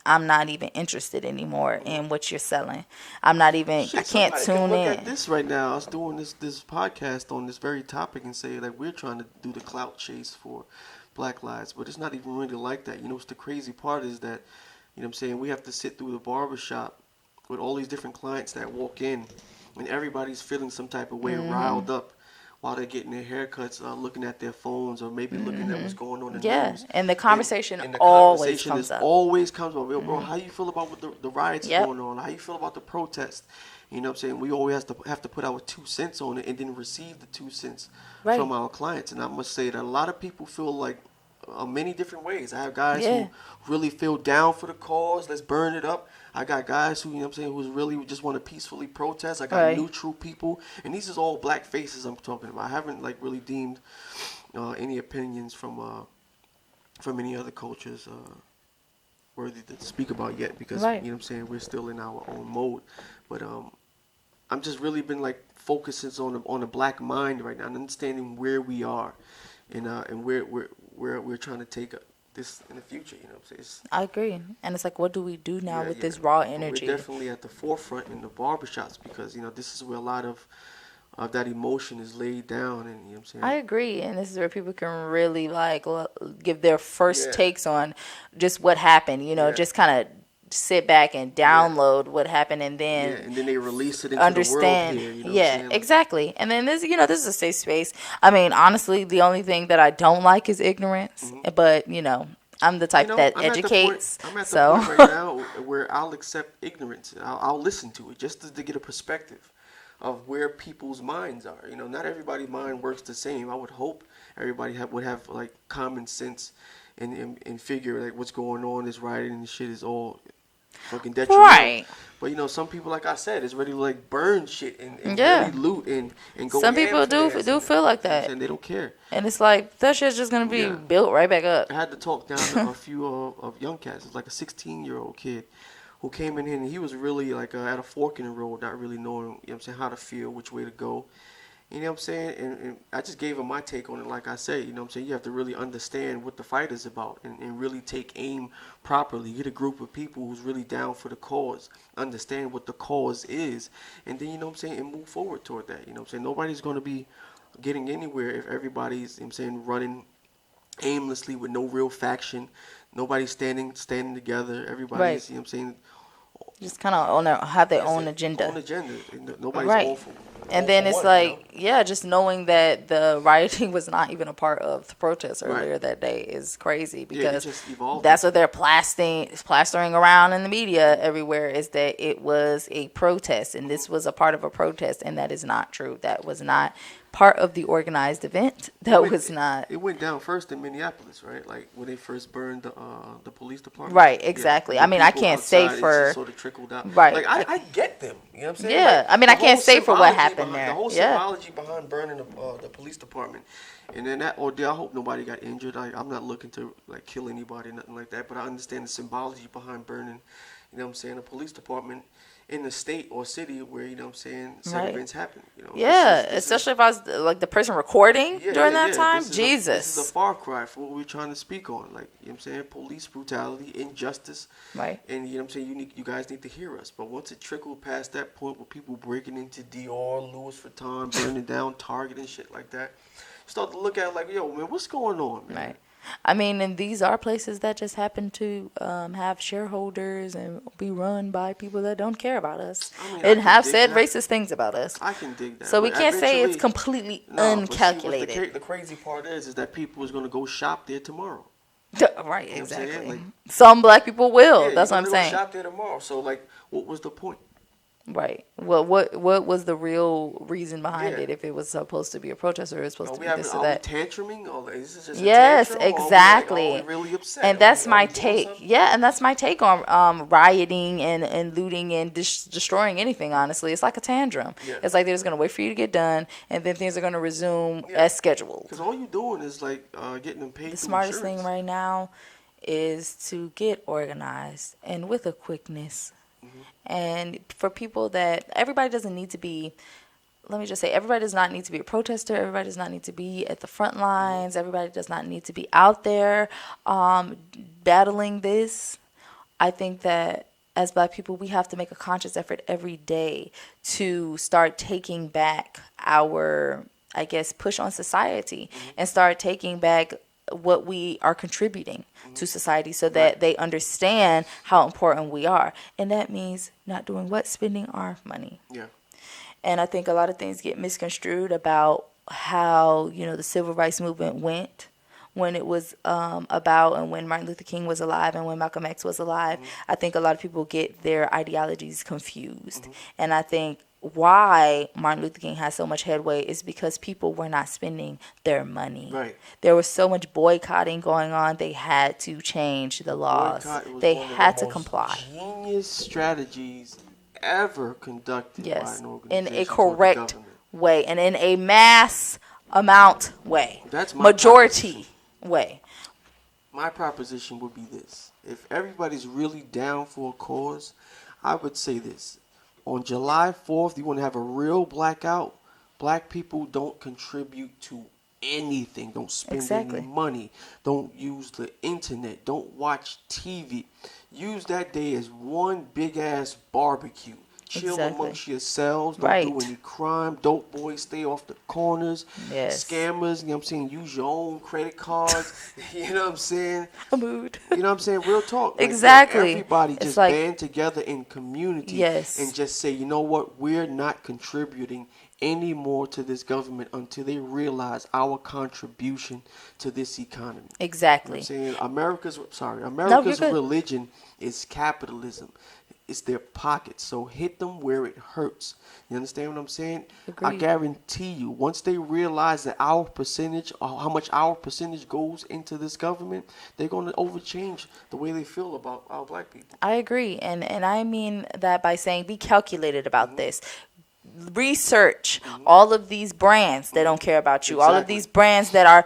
I'm not even interested anymore in what you're selling. I'm not even, I Shit, can't somebody can tune look in. at this right now. I was doing this podcast on this very topic and say that we're trying to do the clout chase for Black Lives, but it's not even really like that. You know, what's the crazy part is that, you know what I'm saying, we have to sit through the barber shop with all these different clients that walk in, and everybody's feeling some type of way, riled up while they're getting their haircuts, looking at their phones, or maybe looking at what's going on in the Yeah, news. and the And, conversation and the always conversation comes is up. always comes up. Yo, bro, how you feel about what the riots is Yep. going on? How you feel about the protest? You know what I'm saying? We always have to put our 2 cents on it and then receive the 2 cents Right. from our clients. And I must say that a lot of people feel like many different ways. I have guys Yeah. who really feel down for the cause. Let's burn it up. I got guys who, you know what I'm saying, who's really just want to peacefully protest. I got Right. neutral people. And these is all black faces I'm talking about. I haven't like really deemed any opinions from any other cultures worthy to speak about yet because, Right. you know what I'm saying, we're still in our own mode. But I'm just really been like focusing on the black mind right now and understanding where we are and where we're trying to take this in the future. You know what I'm saying? I agree. And it's like, what do we do now with this Yeah. raw But energy? we're definitely at the forefront in the barbershops because, you know, this is where a lot of that emotion is laid down, and you know what I'm saying? I agree, and this is where people can really like give their first Yeah. takes on just what happened. You know, Yeah. just kind of sit back and download what happened, and Yeah, then and then they release it into the understand. world here. You know what I'm Yeah, saying? Like, exactly. And then this, this is a safe space. I mean, honestly, the only thing that I don't like is ignorance. But I'm the type that educates. I'm at the So point right now where I'll accept ignorance. I'll listen to it just to get a perspective of where people's minds are. You know, not everybody's mind works the same. I would hope everybody would have like common sense and figure like what's going on. This rioting and shit is all fucking detrimental. right. But you know, some people, like I said, is ready to like burn shit and Yeah. really loot and go. Some ham people for do their ass do and- feel like you know what I'm that, saying? They don't care. and it's like that shit's just gonna be Yeah. built right back up. I had to talk down to a few of young cats. It's like a 16-year-old kid who came in here and he was really like at a fork in the road, not really knowing, you know what I'm saying, how to feel, which way to go. You know what I'm saying? And I just gave him my take on it. Like I say, you know what I'm saying? You have to really understand what the fight is about and really take aim properly. Get a group of people who's really down for the cause, understand what the cause is, and then, you know what I'm saying, and move forward toward that. You know what I'm saying? Nobody's going to be getting anywhere if everybody's, you know what I'm saying, running aimlessly with no real faction. Nobody's standing together. Right. Everybody's, you know what I'm saying, Just kind of have their that's own it, agenda. own agenda. Nobody's Right. awful. And then it's like, yeah, just knowing that the rioting was not even a part of the protest earlier Right. that day is crazy Yeah, it because just evolved. that's what they're plastering around in the media everywhere is that it was a protest and this was a part of a protest, and that is not true. That was not part of the organized event. That was not. It went down first in Minneapolis, right? Like when they first burned the police department. Right, exactly. And I mean, I people can't say outside, it for- just sort of trickled out. Right. Like I get them. You know what I'm saying? Yeah, Like, I mean, I the can't whole say for what symbology happened behind- there. The whole Yeah. symbology behind burning the police department, and then that ordeal. I hope nobody got injured. I'm not looking to like kill anybody, nothing like that. But I understand the symbology behind burning. You know what I'm saying? A police department in the state or city where, you know what I'm saying, said Right. events happen. You know. Yeah, This is- especially if I was like the person recording during that time. This is Jesus. a far cry from what we're trying to speak on. Like, you know what I'm saying? Police brutality, injustice. Right. And, you know what I'm saying? You guys need to hear us. But once it trickled past that point where people breaking into Dior, Louis Vuitton, burning down Target and shit like that, you start to look at it like, yo, man, what's going on, man? Right. I mean, and these are places that just happen to have shareholders and be run by people that don't care about us I mean, I and can have dig said that. racist things about us. I can dig that. So we but can't say it's eventually- completely No, but see, what's uncalculated. the crazy part is that people is going to go shop there tomorrow. Right, You know what I'm saying? exactly. Like- Some black people will. Yeah, That's you're what I'm gonna go saying. shop there tomorrow. So, like, what was the point? Right. Well, what was the real reason behind Yeah. it? If it was supposed to be a protest or it was supposed Are to we be having, this are or we that? tantruming? Or is this just Yes, a tantrum? Or are we, like, exactly. are we really upset? And Are that's we- my are we doing take. something? Yeah, and that's my take on rioting and looting and destroying anything. Honestly, it's like a tantrum. Yeah. It's like they're just gonna wait for you to get done, and then things are gonna resume Yeah. as scheduled. Because all you doing is like getting them paid. The through smartest thing insurance. right now is to get organized and with a quickness. And for people that everybody doesn't need to be, let me just say, everybody does not need to be a protester. Everybody does not need to be at the front lines. Everybody does not need to be out there battling this. I think that as Black people, we have to make a conscious effort every day to start taking back our, I guess, push on society and start taking back what we are contributing to society so that Right. they understand how important we are. And that means not doing what? Spending our money. Yeah. And I think a lot of things get misconstrued about how, the civil rights movement went when it was about, and when Martin Luther King was alive and when Malcolm X was alive. I think a lot of people get their ideologies confused. And I think why Martin Luther King has so much headway is because people were not spending their money. Right. There was so much boycotting going on, they had to change the laws. Boycott was They one of the had to most comply. genius strategies ever conducted by Yes, an in organization a toward the correct government. way and in a mass amount way. That's my Majority way. My proposition would be this. If everybody's really down for a cause, I would say this. On July 4th, you want to have a real blackout. Black people don't contribute to anything. Don't spend Exactly. any money. Don't use the internet. Don't watch TV. Use that day as one big ass barbecue. Chill Exactly. amongst yourselves. Don't Right. do any crime. Dope boys, stay off the corners. Yes. Scammers, you know what I'm saying? Use your own credit cards. You know what I'm saying? A mood. You know what I'm saying? Real talk. Like, Exactly. everybody It's just like- band together in community Yes. and just say, you know what? We're not contributing any more to this government until they realize our contribution to this economy. You know what Exactly. I'm saying? America's good. religion is capitalism. It's their pockets. So hit them where it hurts. You understand what I'm saying? I Agreed. guarantee you, once they realize that our percentage, or how much our percentage goes into this government, they're going to overchange the way they feel about our black people. I agree. And I mean that by saying be calculated about this. Research all of these brands that don't care about you, all of Exactly. these brands that are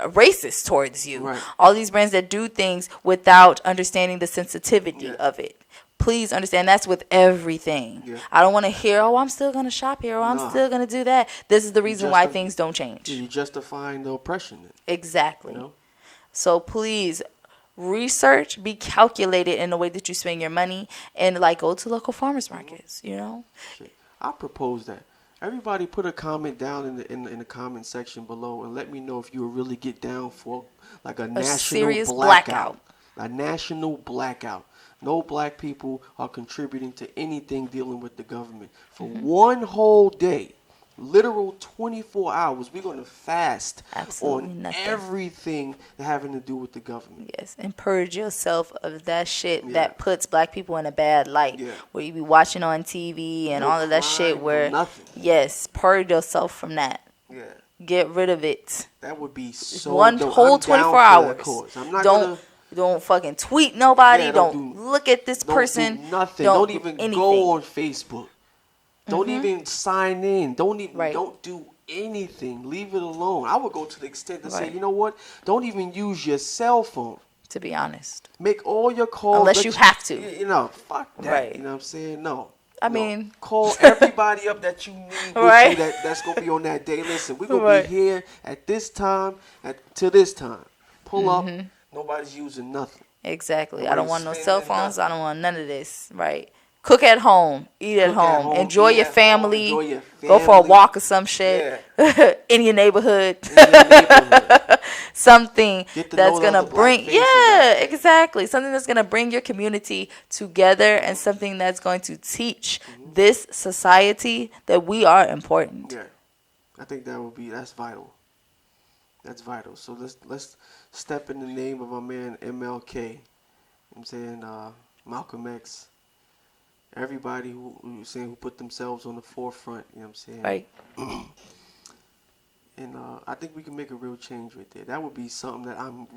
racist towards you, Right. all these brands that do things without understanding the sensitivity Yeah. of it. Please understand that's with everything. Yeah. I don't want to hear, oh, I'm still going to shop here, or I'm Nah. still going to do that. This is the reason why just- things don't change. You're justifying the oppression. Exactly. You know? So please research, be calculated in the way that you spend your money, and like go to local farmers markets, Shit. I propose that. Everybody put a comment down in the comment section below and let me know if you would really get down for like a national serious blackout. A national blackout. No black people are contributing to anything dealing with the government. For one whole day, literal 24 hours, we're going to fast Absolutely on nothing. everything having to do with the government. Yes, and purge yourself of that shit Yeah. that puts black people in a bad light. Yeah. Where you be watching on TV and No all of that crime, shit no where nothing. yes, purge yourself from that. Yeah. Get rid of it. That would be so One dope. whole I'm down 24 for that hours. cause. I'm not Don't gonna don't fucking tweet nobody. Yeah, don't look at this don't person. do nothing. Don't Don't do even anything. go on Facebook. Don't even sign in. Right. Don't do anything. Leave it alone. I would go to the extent to say, Right. you know what? Don't even use your cell phone. To be honest. Make all your calls. Unless let you have to. You know, fuck that. Right. You know what I'm saying? No. I No. mean- call everybody up that you need with Right. you that's gonna be on that day. Listen, we're gonna Right. be here at this time to this time. Pull up. Nobody's using nothing. Exactly. I don't want no Nobody's cell spending phones. I nothing. don't want none of this. Right. Cook at home. Eat at Cook at home. home, Enjoy eat your at home, family. enjoy your Go for a family. walk or some shit in your neighborhood. In your neighborhood. Something Get to that's know gonna other black bring faces yeah, exactly. Something that's gonna bring your community together and something that's going to teach this society that we are important. Yeah, I think that's vital. That's vital. So let's step in the name of our man MLK. You know what I'm saying Malcolm X. Everybody who put themselves on the forefront. You know what I'm saying? Right. And I think we can make a real change right there. That would be something that I'm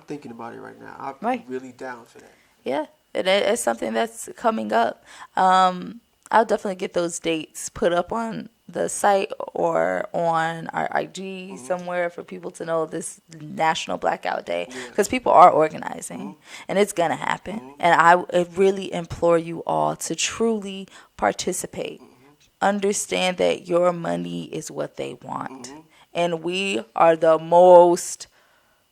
thinking about it right now. I'm Right. really down for that. Yeah, it's something that's coming up. I'll definitely get those dates put up on the site or on our IG somewhere for people to know this National Blackout Day because people are organizing and it's gonna happen. And I really implore you all to truly participate. Understand that your money is what they want, and we are the most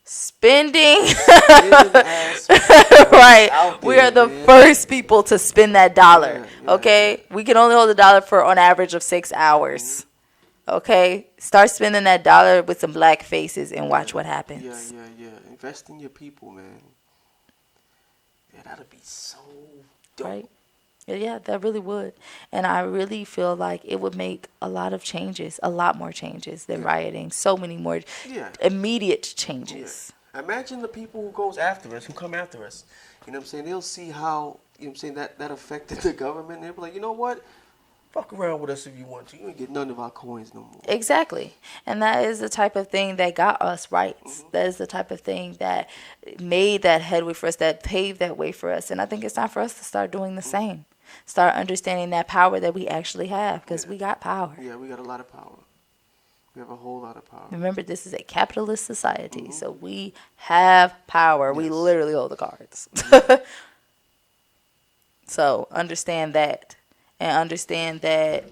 spending. Spending ass racks Right. out We are there, the man. first people to spend that dollar. Yeah, yeah, Okay? We can only hold a dollar for on average of 6 hours. Okay? Start spending that dollar with some black faces and yeah, watch what yeah, happens. yeah, yeah. Invest in your people, man. Yeah, that'd be so dope. Right? Yeah, that really would. And I really feel like it would make a lot of changes, a lot more changes than Yeah, rioting. So many more yeah, immediate yeah. changes. Imagine the people who goes after us, who come after us. You know what I'm saying? They'll see how, you know what I'm saying, that affected the government. They'll be like, you know what? Fuck around with us if you want to. You ain't get none of our coins no more. Exactly. And that is the type of thing that got us rights. That is the type of thing that made that headway for us, that paved that way for us. And I think it's time for us to start doing the same. Start understanding that power that we actually have because Yeah, we got power. yeah, we got a lot of power. We have a whole lot of power. Remember, this is a capitalist society, so we have power. We Yes. literally hold the cards. So understand that, and understand that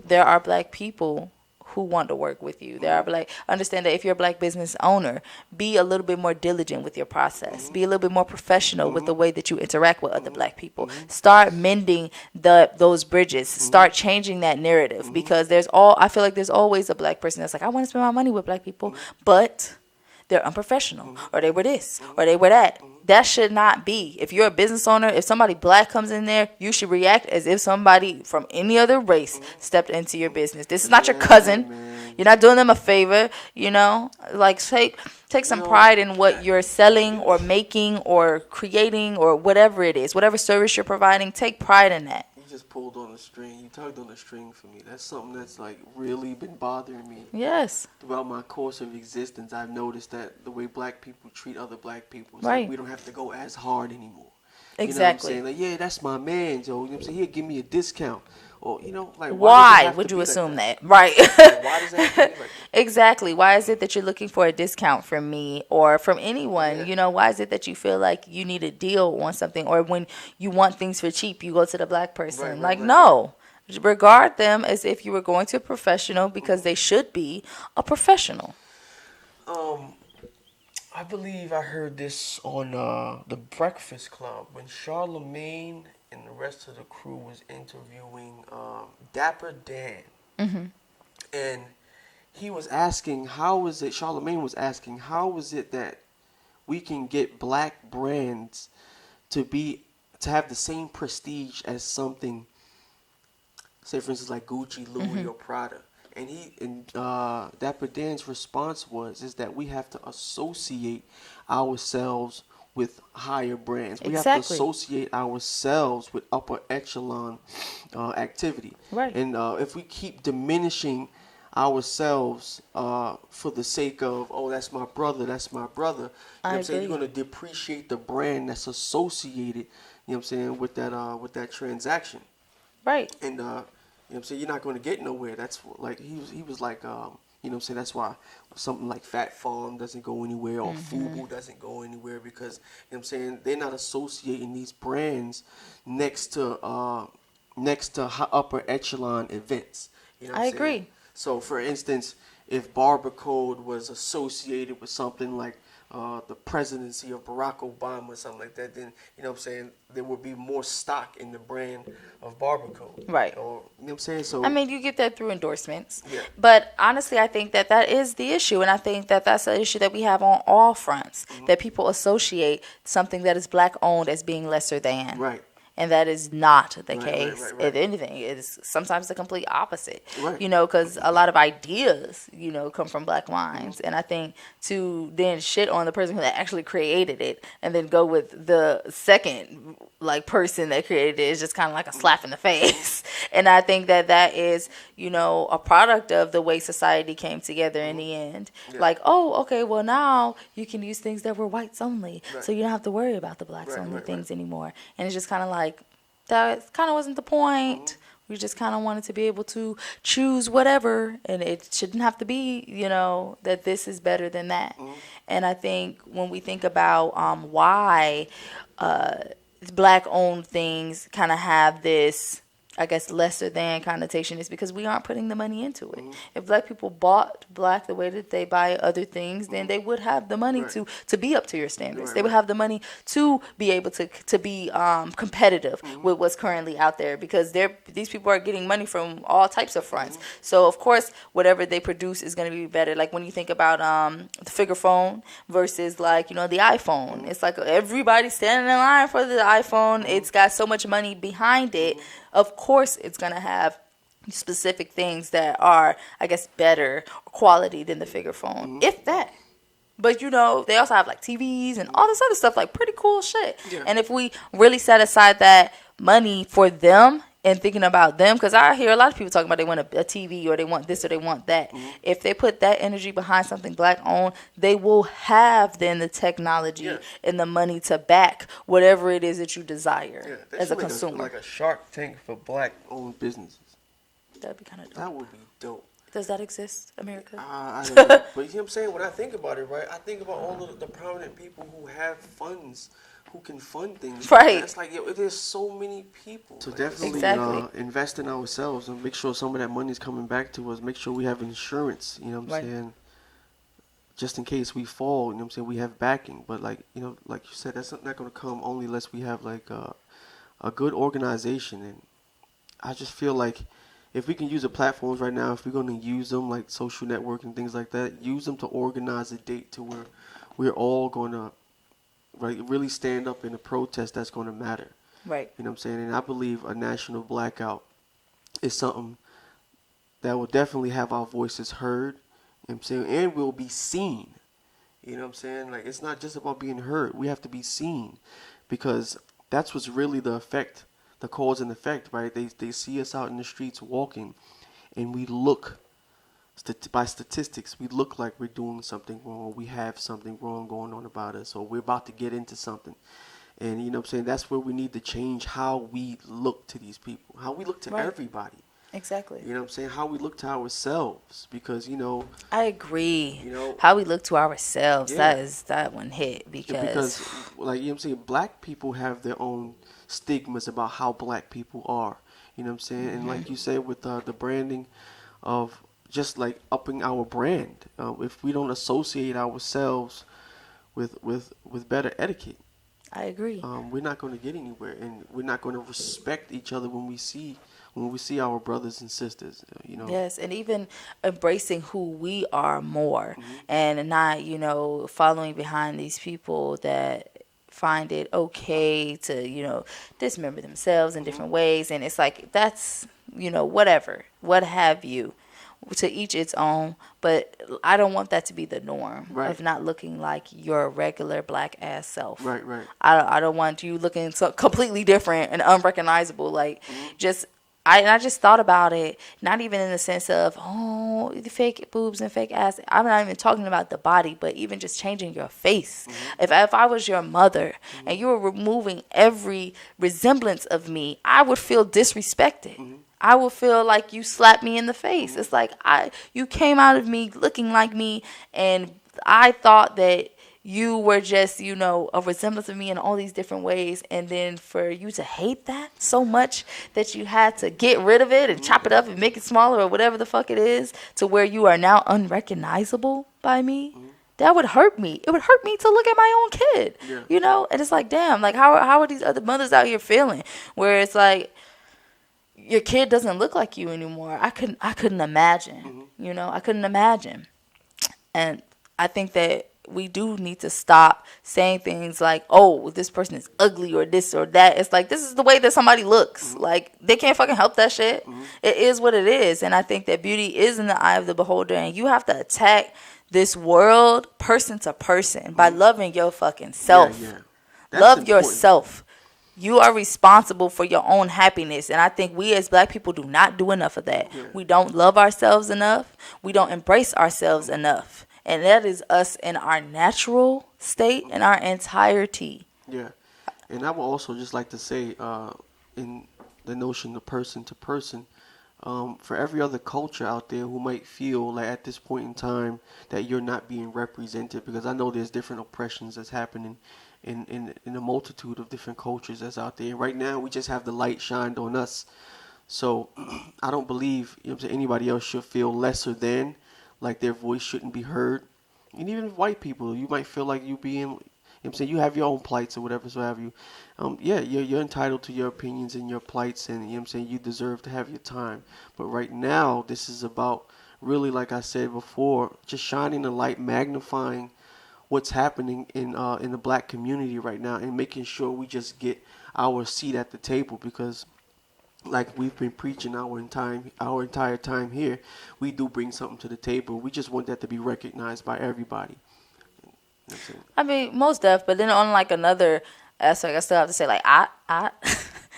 there are black people who want to work with you. There are black. Understand that if you're a black business owner, be a little bit more diligent with your process. Be a little bit more professional with the way that you interact with other black people. Start mending those bridges. Start changing that narrative because I feel like there's always a black person that's like, I want to spend my money with black people, but they're unprofessional or they were this or they were that. That should not be. If you're a business owner, if somebody black comes in there, you should react as if somebody from any other race stepped into your business. This is not your cousin. Man. You're not doing them a favor, Like take some pride in what you're selling or making or creating or whatever it is. Whatever service you're providing, take pride in that. You just pulled on the string. You tugged on the string for me. That's something that's like really been bothering me. Yes. Throughout my course of existence, I've noticed that the way black people treat other black people, it's Right. like we don't have to go as hard anymore. Exactly. You know what I'm saying? Like, yeah, that's my man, Joe. You know what I'm saying? He'll give me a discount. Or, like, Why does it would have you to be assume like that? Right. Yeah, why does it have to be like that? Exactly. Why is it that you're looking for a discount from me or from anyone? Yeah. Why is it that you feel like you need a deal on something or when you want things for cheap, you go to the black person? Right, right, No. Regard them as if you were going to a professional because they should be a professional. I believe I heard this on the Breakfast Club when Charlemagne and the rest of the crew was interviewing Dapper Dan, and he was asking, "How is it?" Charlemagne was asking, "How is it that we can get black brands to have the same prestige as something, say for instance like Gucci, Louis, or Prada?" And Dapper Dan's response is that we have to associate ourselves with higher brands. We have to Exactly. associate ourselves with upper echelon activity. Right. And if we keep diminishing ourselves for the sake of, oh, that's my brother, that's my brother, you know what I'm saying? agree. You're going to depreciate the brand that's associated, you know what I'm saying, with that transaction. Right. And you know what I'm saying, you're not going to get nowhere. That's like he was like you know what I'm saying, that's why something like Fat Farm doesn't go anywhere or Fubu doesn't go anywhere because you know what I'm saying, they're not associating these brands next to upper echelon events. You know what I I'm saying? agree. So for instance, if Barber Code was associated with something like the presidency of Barack Obama or something like that, then, you know what I'm saying, there would be more stock in the brand of Barber Code. Right. Or, you know what I'm saying? So, I mean, you get that through endorsements. Yeah. But honestly, I think that is the issue. And I think that that's an issue that we have on all fronts, that people associate something that is black owned as being lesser than. right. And that is not the Right, case. right, right, right. If anything, it is sometimes the complete opposite. Right. Because a lot of ideas, come from black minds. And I think to then shit on the person who actually created it and then go with the second person that created it is just kind of like a slap in the face. And I think that is, a product of the way society came together in the end. Yeah. Like, oh, okay, well now you can use things that were whites only. Right. So you don't have to worry about the blacks Right, only right, things right. anymore. And it's just kind of like, that kind of wasn't the point. We just kind of wanted to be able to choose whatever, and it shouldn't have to be, that this is better than that. And I think when we think about why black-owned things kind of have this I guess, lesser than connotation is because we aren't putting the money into it. Mhm. If black people bought black the way that they buy other things, then they would have the money Right. to be up to your standards. Right, They would right. have the money to be able to be competitive with what's currently out there because these people are getting money from all types of fronts. So of course, whatever they produce is going to be better. Like when you think about the figure phone versus like the iPhone, it's like everybody standing in line for the iPhone. It's got so much money behind it. Of course, it's going to have specific things that are, I guess, better quality than the figure phone, if that. But they also have like TVs and all this other stuff, like pretty cool shit. Yeah. And if we really set aside that money for them and thinking about them, because I hear a lot of people talking about they want a TV or they want this or they want that. If they put that energy behind something black owned, they will have then the technology Yeah. and the money to back whatever it is that you desire Yeah, they as a should make consumer. like a Shark Tank for black-owned businesses. That'd be kind of dope. That would be dope. Does that exist, America? I don't know. But you know what I'm saying? When I think about it, right, I think about all of the prominent people who have funds, who can fund things. Right. It's like, there's so many people. So definitely Exactly. invest in ourselves and make sure some of that money's coming back to us. Make sure we have insurance, you know what I'm Right. saying? Just in case we fall, you know what I'm saying? We have backing. But like you said, that's not going to come only unless we have like a good organization. And I just feel like if we can use the platforms right now, if we're going to use them like social network and things like that, use them to organize a date to where we're all going to really stand up in a protest that's going to matter. Right. You know what I'm saying? And I believe a national blackout is something that will definitely have our voices heard, you know what I'm saying, and will be seen. You know what I'm saying? Like, it's not just about being heard. We have to be seen because that's what's really the effect, the cause and effect, right? They see us out in the streets walking, and we look, by statistics, we look like we're doing something wrong, or we have something wrong going on about us, or we're about to get into something. And you know what I'm saying? That's where we need to change how we look to these people, how we look to Right. everybody. Exactly. You know what I'm saying? How we look to ourselves, because I agree. You know- How we look to ourselves, Yeah. that one hit because like you know what I'm saying, black people have their own stigmas about how black people are. You know what I'm saying? And like you said with the branding of just like upping our brand, if we don't associate ourselves with better etiquette, I agree. we're not going to get anywhere, and we're not going to respect each other when we see our brothers and sisters. Yes, and even embracing who we are more and not, following behind these people that find it okay to, dismember themselves in different ways. And it's like, that's, whatever, what have you. To each its own, but I don't want that to be the norm Right. of not looking like your regular black ass self. Right. I don't want you looking so completely different and unrecognizable. Like, I just thought about it, not even in the sense of, the fake boobs and fake ass. I'm not even talking about the body, but even just changing your face. If I was your mother and you were removing every resemblance of me, I would feel disrespected. I would feel like you slapped me in the face. It's like you came out of me looking like me, and I thought that you were just, a resemblance of me in all these different ways. And then for you to hate that so much that you had to get rid of it and chop it up and make it smaller or whatever the fuck it is to where you are now unrecognizable by me. That would hurt me. It would hurt me to look at my own kid, Yeah. And it's like, damn, like how are these other mothers out here feeling? Where it's like, your kid doesn't look like you anymore. I couldn't imagine. I couldn't imagine. And I think that we do need to stop saying things like, oh, this person is ugly or this or that. It's like, this is the way that somebody looks. Like, they can't fucking help that shit. It is what it is. And I think that beauty is in the eye of the beholder. And you have to attack this world person to person by loving your fucking self. Yeah. That's Love important. yourself. You are responsible for your own happiness. And I think we as black people do not do enough of that. Yeah. We don't love ourselves enough. We don't embrace ourselves enough. And that is us in our natural state in our entirety. Yeah. And I would also just like to say, in the notion of person to person, for every other culture out there who might feel like at this point in time that you're not being represented, because I know there's different oppressions that's happening in a multitude of different cultures that's out there. And right now we just have the light shined on us So I don't believe, you know what I'm saying, anybody else should feel lesser than, like their voice shouldn't be heard. And even white people, you might feel like you being, you know what I'm saying, you have your own plights or whatever, so have you. Yeah, you're entitled to your opinions and your plights, and you know what I'm saying, you deserve to have your time. But right now, this is about really, like I said before, just shining the light, magnifying what's happening in the black community right now, and making sure we just get our seat at the table, because like we've been preaching our entire time here, we do bring something to the table. We just want that to be recognized by everybody. That's it. I mean, most deaf, but then on like another aspect, I still have to say like I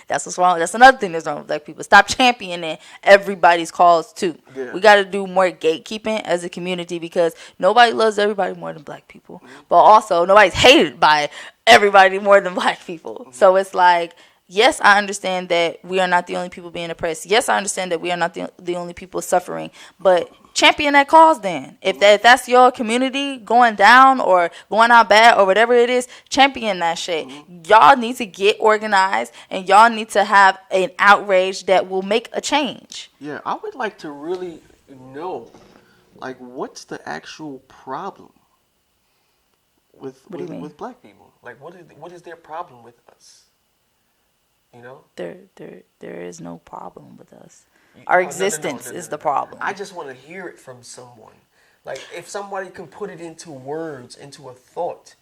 that's what's wrong. That's another thing that's wrong with black people. Stop championing everybody's cause too. Yeah. We got to do more gatekeeping as a community, because nobody loves everybody more than black people, but also nobody's hated by everybody more than black people. So it's like, yes, I understand that we are not the only people being oppressed. Yes, I understand that we are not the only people suffering. But champion that cause then. If that's your community going down or going out bad or whatever it is, champion that shit. Y'all need to get organized, and y'all need to have an outrage that will make a change. Yeah, I would like to really know, like, what's the actual problem with What do you mean? with black people? Like, what is their problem with us? You know? There is no problem with us. Oh, Our no, existence no, is no, the no. problem. I just want to hear it from someone. Like, if somebody can put it into words, into a thought,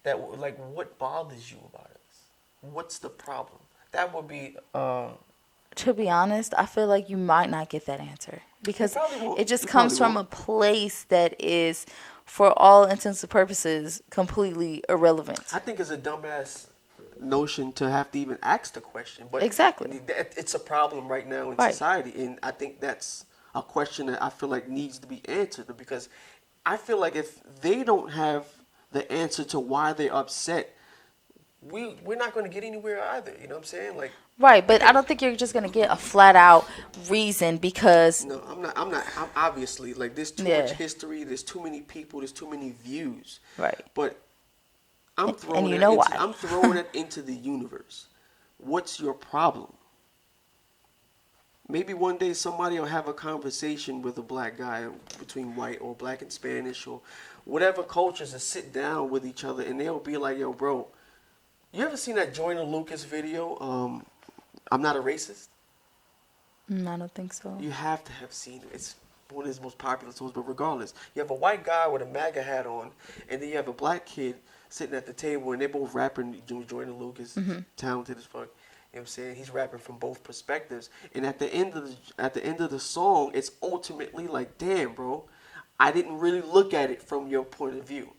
like, what bothers you about us? What's the problem? That would be. To be honest, I feel like you might not get that answer, because probably won't. it just You comes probably from a place that is, for all intents and purposes, completely irrelevant. I think it's a dumbass notion to have to even ask the question, but Exactly. it's a problem right now in Right. society, and I think that's a question that I feel like needs to be answered, because I feel like if they don't have the answer to why they're upset, we're not going to get anywhere either. You know what I'm saying? Like, Right, but I don't think you're just gonna get a flat out reason, because no, I'm obviously, like, there's too Yeah. much history, there's too many people, there's too many views. right. But I'm And throwing you it know into, why. I'm throwing it into the universe. What's your problem? Maybe one day somebody will have a conversation with a black guy, between white or black and Spanish or whatever cultures, and sit down with each other, and they'll be like, "Yo, bro, you ever seen that Joyner Lucas video? I'm not a racist." I don't think so. You have to have seen it. It's one of his most popular songs. But regardless, you have a white guy with a MAGA hat on, and then you have a black kid sitting at the table, and they're both rapping. Jordan Lucas, talented as fuck. You know what I'm saying? He's rapping from both perspectives, and at the end of the song, it's ultimately like, damn, bro, I didn't really look at it from your point of view.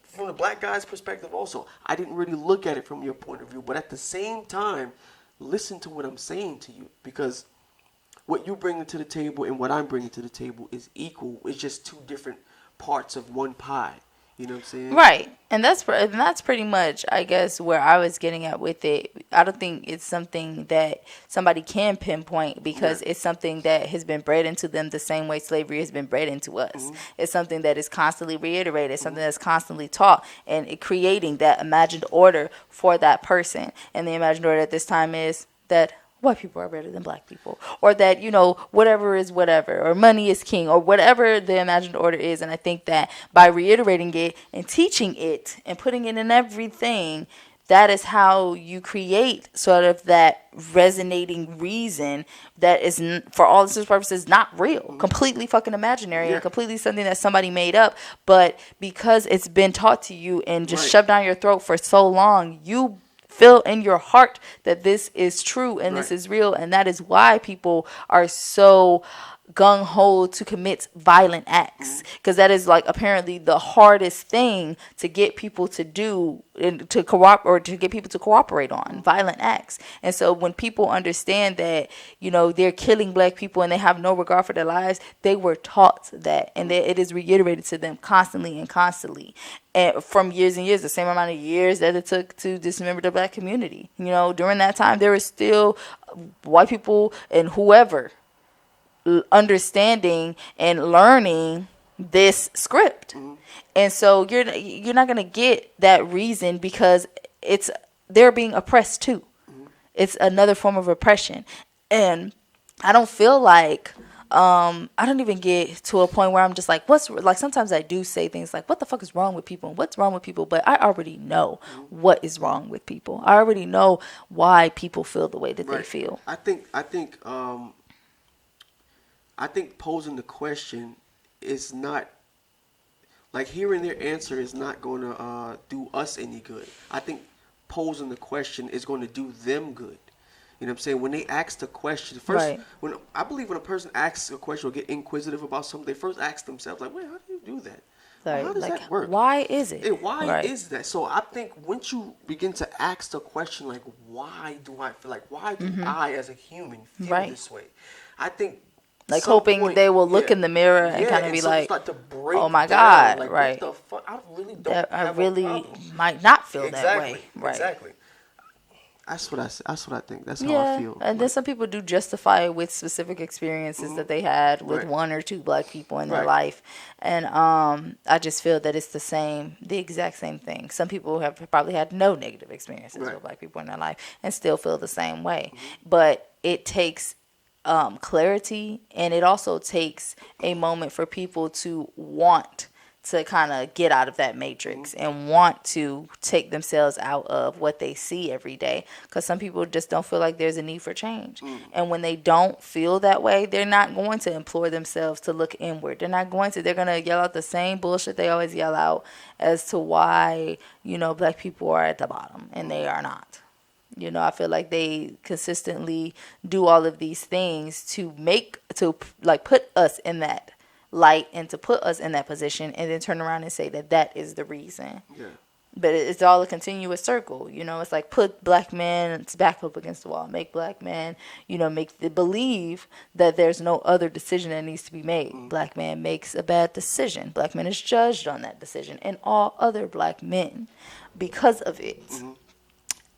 From the black guy's perspective, also, I didn't really look at it from your point of view. But at the same time, listen to what I'm saying to you, because what you bring to the table and what I'm bringing to the table is equal. It's just two different parts of one pie. You know what I'm saying? Right, and that's pretty much, I guess, where I was getting at with it. I don't think it's something that somebody can pinpoint, because it's something that has been bred into them the same way slavery has been bred into us. It's something that is constantly reiterated, something that's constantly taught, and it creating that imagined order for that person. And the imagined order at this time is that white people are better than black people, or that, whatever is whatever, or money is king, or whatever the imagined order is. And I think that by reiterating it and teaching it and putting it in everything, that is how you create sort of that resonating reason that is, for all intents and purposes, not real, completely fucking imaginary, and completely something that somebody made up. But because it's been taught to you and just shoved down your throat for so long, you feel in your heart that this is true and this is real, and that is why people are so gung-ho to commit violent acts, because that is, like, apparently the hardest thing to get people to do, and to get people to cooperate on violent acts. And so when people understand that, they're killing black people and they have no regard for their lives, they were taught that, and that it is reiterated to them constantly and constantly, and from years and years, the same amount of years that it took to dismember the black community. During that time, there was still white people and whoever understanding and learning this script. And so you're not going to get that reason, because they're being oppressed too. It's another form of oppression. And I don't feel like I don't even get to a point where I'm just like, what's like, sometimes I do say things like, what the fuck is wrong with people? What's wrong with people? But I already know what is wrong with people. I already know why people feel the way that they Right. feel. I think posing the question is not like hearing their answer is not going to do us any good. I think posing the question is going to do them good. You know what I'm saying? When they ask the question, first, Right. when I believe when a person asks a question or get inquisitive about something, they first ask themselves, like, wait, how do you do that? Or how Like, does like, that work? why is it? And why Right. is that? So I think once you begin to ask the question, like, why do I feel like, why do I as a human feel Right. this way? I think Like some hoping point, they will look yeah, in the mirror and yeah, kind of and be something like, start to oh break my down. God, Like, what right. the fuck? I really don't That I have a really problem. might not feel that Exactly, way. Right. exactly. That's what I think. That's how I Yeah, feel. and then Like, some people do justify it with specific experiences that they had with right, one or two black people in their right, life, and I just feel that it's the exact same thing. Some people have probably had no negative experiences right. with black people in their life and still feel the same way, but it takes clarity, and it also takes a moment for people to want to kind of get out of that matrix and want to take themselves out of what they see every day, because some people just don't feel like there's a need for change. And when they don't feel that way, they're not going to implore themselves to look inward. They're going to yell out the same bullshit they always yell out as to why, black people are at the bottom and they are not. I feel like they consistently do all of these things to like put us in that light and to put us in that position, and then turn around and say that that is the reason. Yeah, But it's all a continuous circle. It's like put black men back up against the wall, make black men, make the believe that there's no other decision that needs to be made. Black man makes a bad decision. Black man is judged on that decision, and all other black men because of it.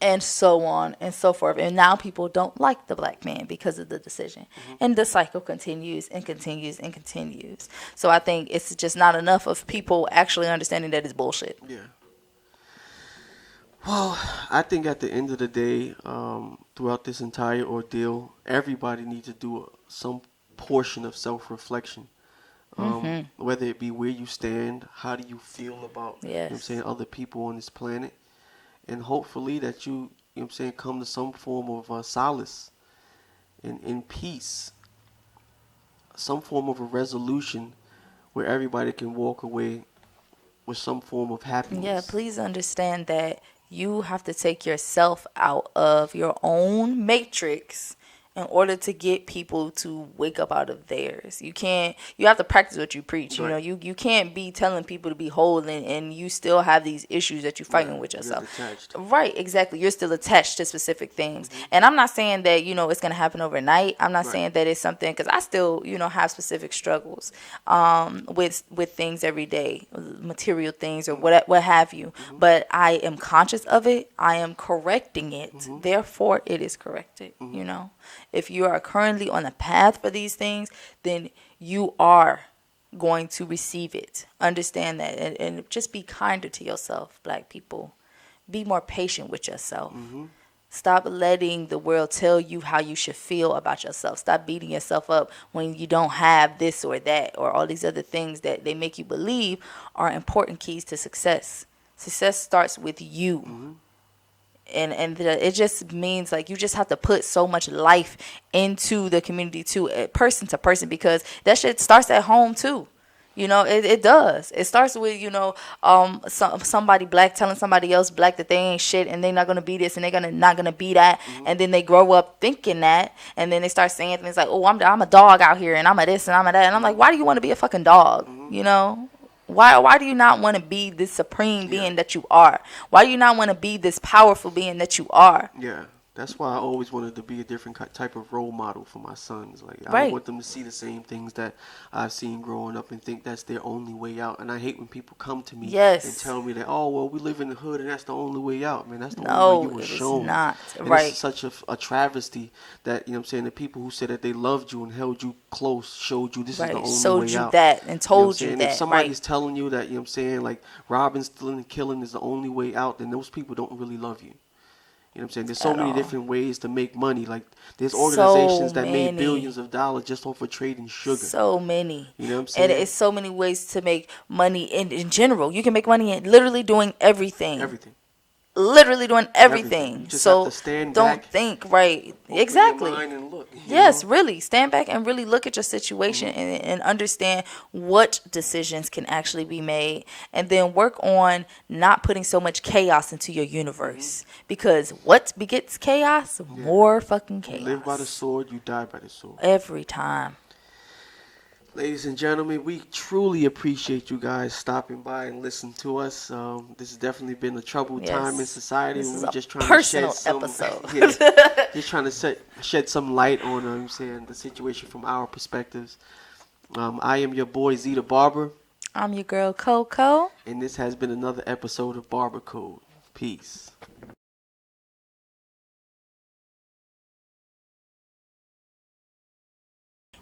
And so on and so forth. And now people don't like the black man because of the decision. And the cycle continues and continues and continues. So I think it's just not enough of people actually understanding that it's bullshit. yeah. Well, I think at the end of the day, throughout this entire ordeal, everybody needs to do some portion of self-reflection. Whether it be where you stand, how do you feel about, Yes. other people on this planet, and hopefully that come to some form of solace and in peace, some form of a resolution where everybody can walk away with some form of Yeah, happiness. please understand that you have to take yourself out of your own matrix in order to get people to wake up out of theirs. You have to practice what you preach. Right. You can't be telling people to be whole, and you still have these issues that you're fighting with You're yourself. detached. Right, exactly. You're still attached to specific things. And I'm not saying that, it's going to happen overnight. I'm not Right. saying that it's something, because I still, have specific struggles with things every day, material things or what have you. But I am conscious of it. I am correcting it. Therefore, it is corrected, If you are currently on a path for these things, then you are going to receive it. Understand that, and just be kinder to yourself, black people. Be more patient with yourself. Stop letting the world tell you how you should feel about yourself. Stop beating yourself up when you don't have this or that or all these other things that they make you believe are important keys to success. Success starts with you. And it just means like you just have to put so much life into the community too, person to person, because that shit starts at home too. It does. It starts with somebody black telling somebody else black that they ain't shit and they're not gonna be this and they're not gonna be that, and then they grow up thinking that, and then they start saying things like, oh, I'm a dog out here and I'm a this and I'm a that, and I'm like, why do you want to be a fucking dog? Why do you not want to be this supreme being that you are? Why do you not want to be this powerful being that you are? Yeah, that's why I always wanted to be a different type of role model for my sons. Like, I don't Right. want them to see the same things that I've seen growing up and think that's their only way out. And I hate when people come to me Yes. and tell me that, oh, well, we live in the hood and that's the only way out. Man, that's the only way No, you were it is shown. not. And Right. it's such a travesty that, the people who said that they loved you and held you close showed you this is the Right. only Showed way you out. that and told you If that. somebody's Right. telling you that, like robbing, stealing, and killing is the only way out, then those people don't really love you. You know what I'm saying? There's so At many all. different ways to make money. Like there's So organizations that made many. billions of dollars just off of trading sugar. So many. You know what I'm And saying? it's so many ways to make money in general. You can make money in literally doing everything. Everything. Literally doing Everything. You everything. just have to So stand don't back, think, right. open your Exactly. mind and look. You Yes, know? really. Stand back and really look at your situation and understand what decisions can actually be made. And then work on not putting so much chaos into your universe. Because what begets chaos? Yeah. More fucking You live by the chaos. sword, you die by the sword. Every time. Ladies and gentlemen, we truly appreciate you guys stopping by and listening to us. This has definitely been a troubled time in Yes. society. This And is we're a just trying to shed personal some, episode. yeah, just trying to shed some light on, I'm saying, the situation from our perspectives. I am your boy Z the Barber, I'm your girl Coco. and this has been another episode of Barber Code. Peace.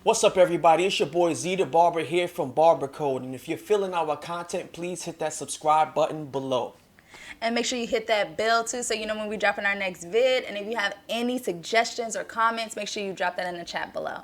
What's up, everybody? It's your boy Z the Barber here from Barber Code, and if you're feeling our content, please hit that subscribe button below. And make sure you hit that bell too so you know when we drop in our next vid. And if you have any suggestions or comments, make sure you drop that in the chat below.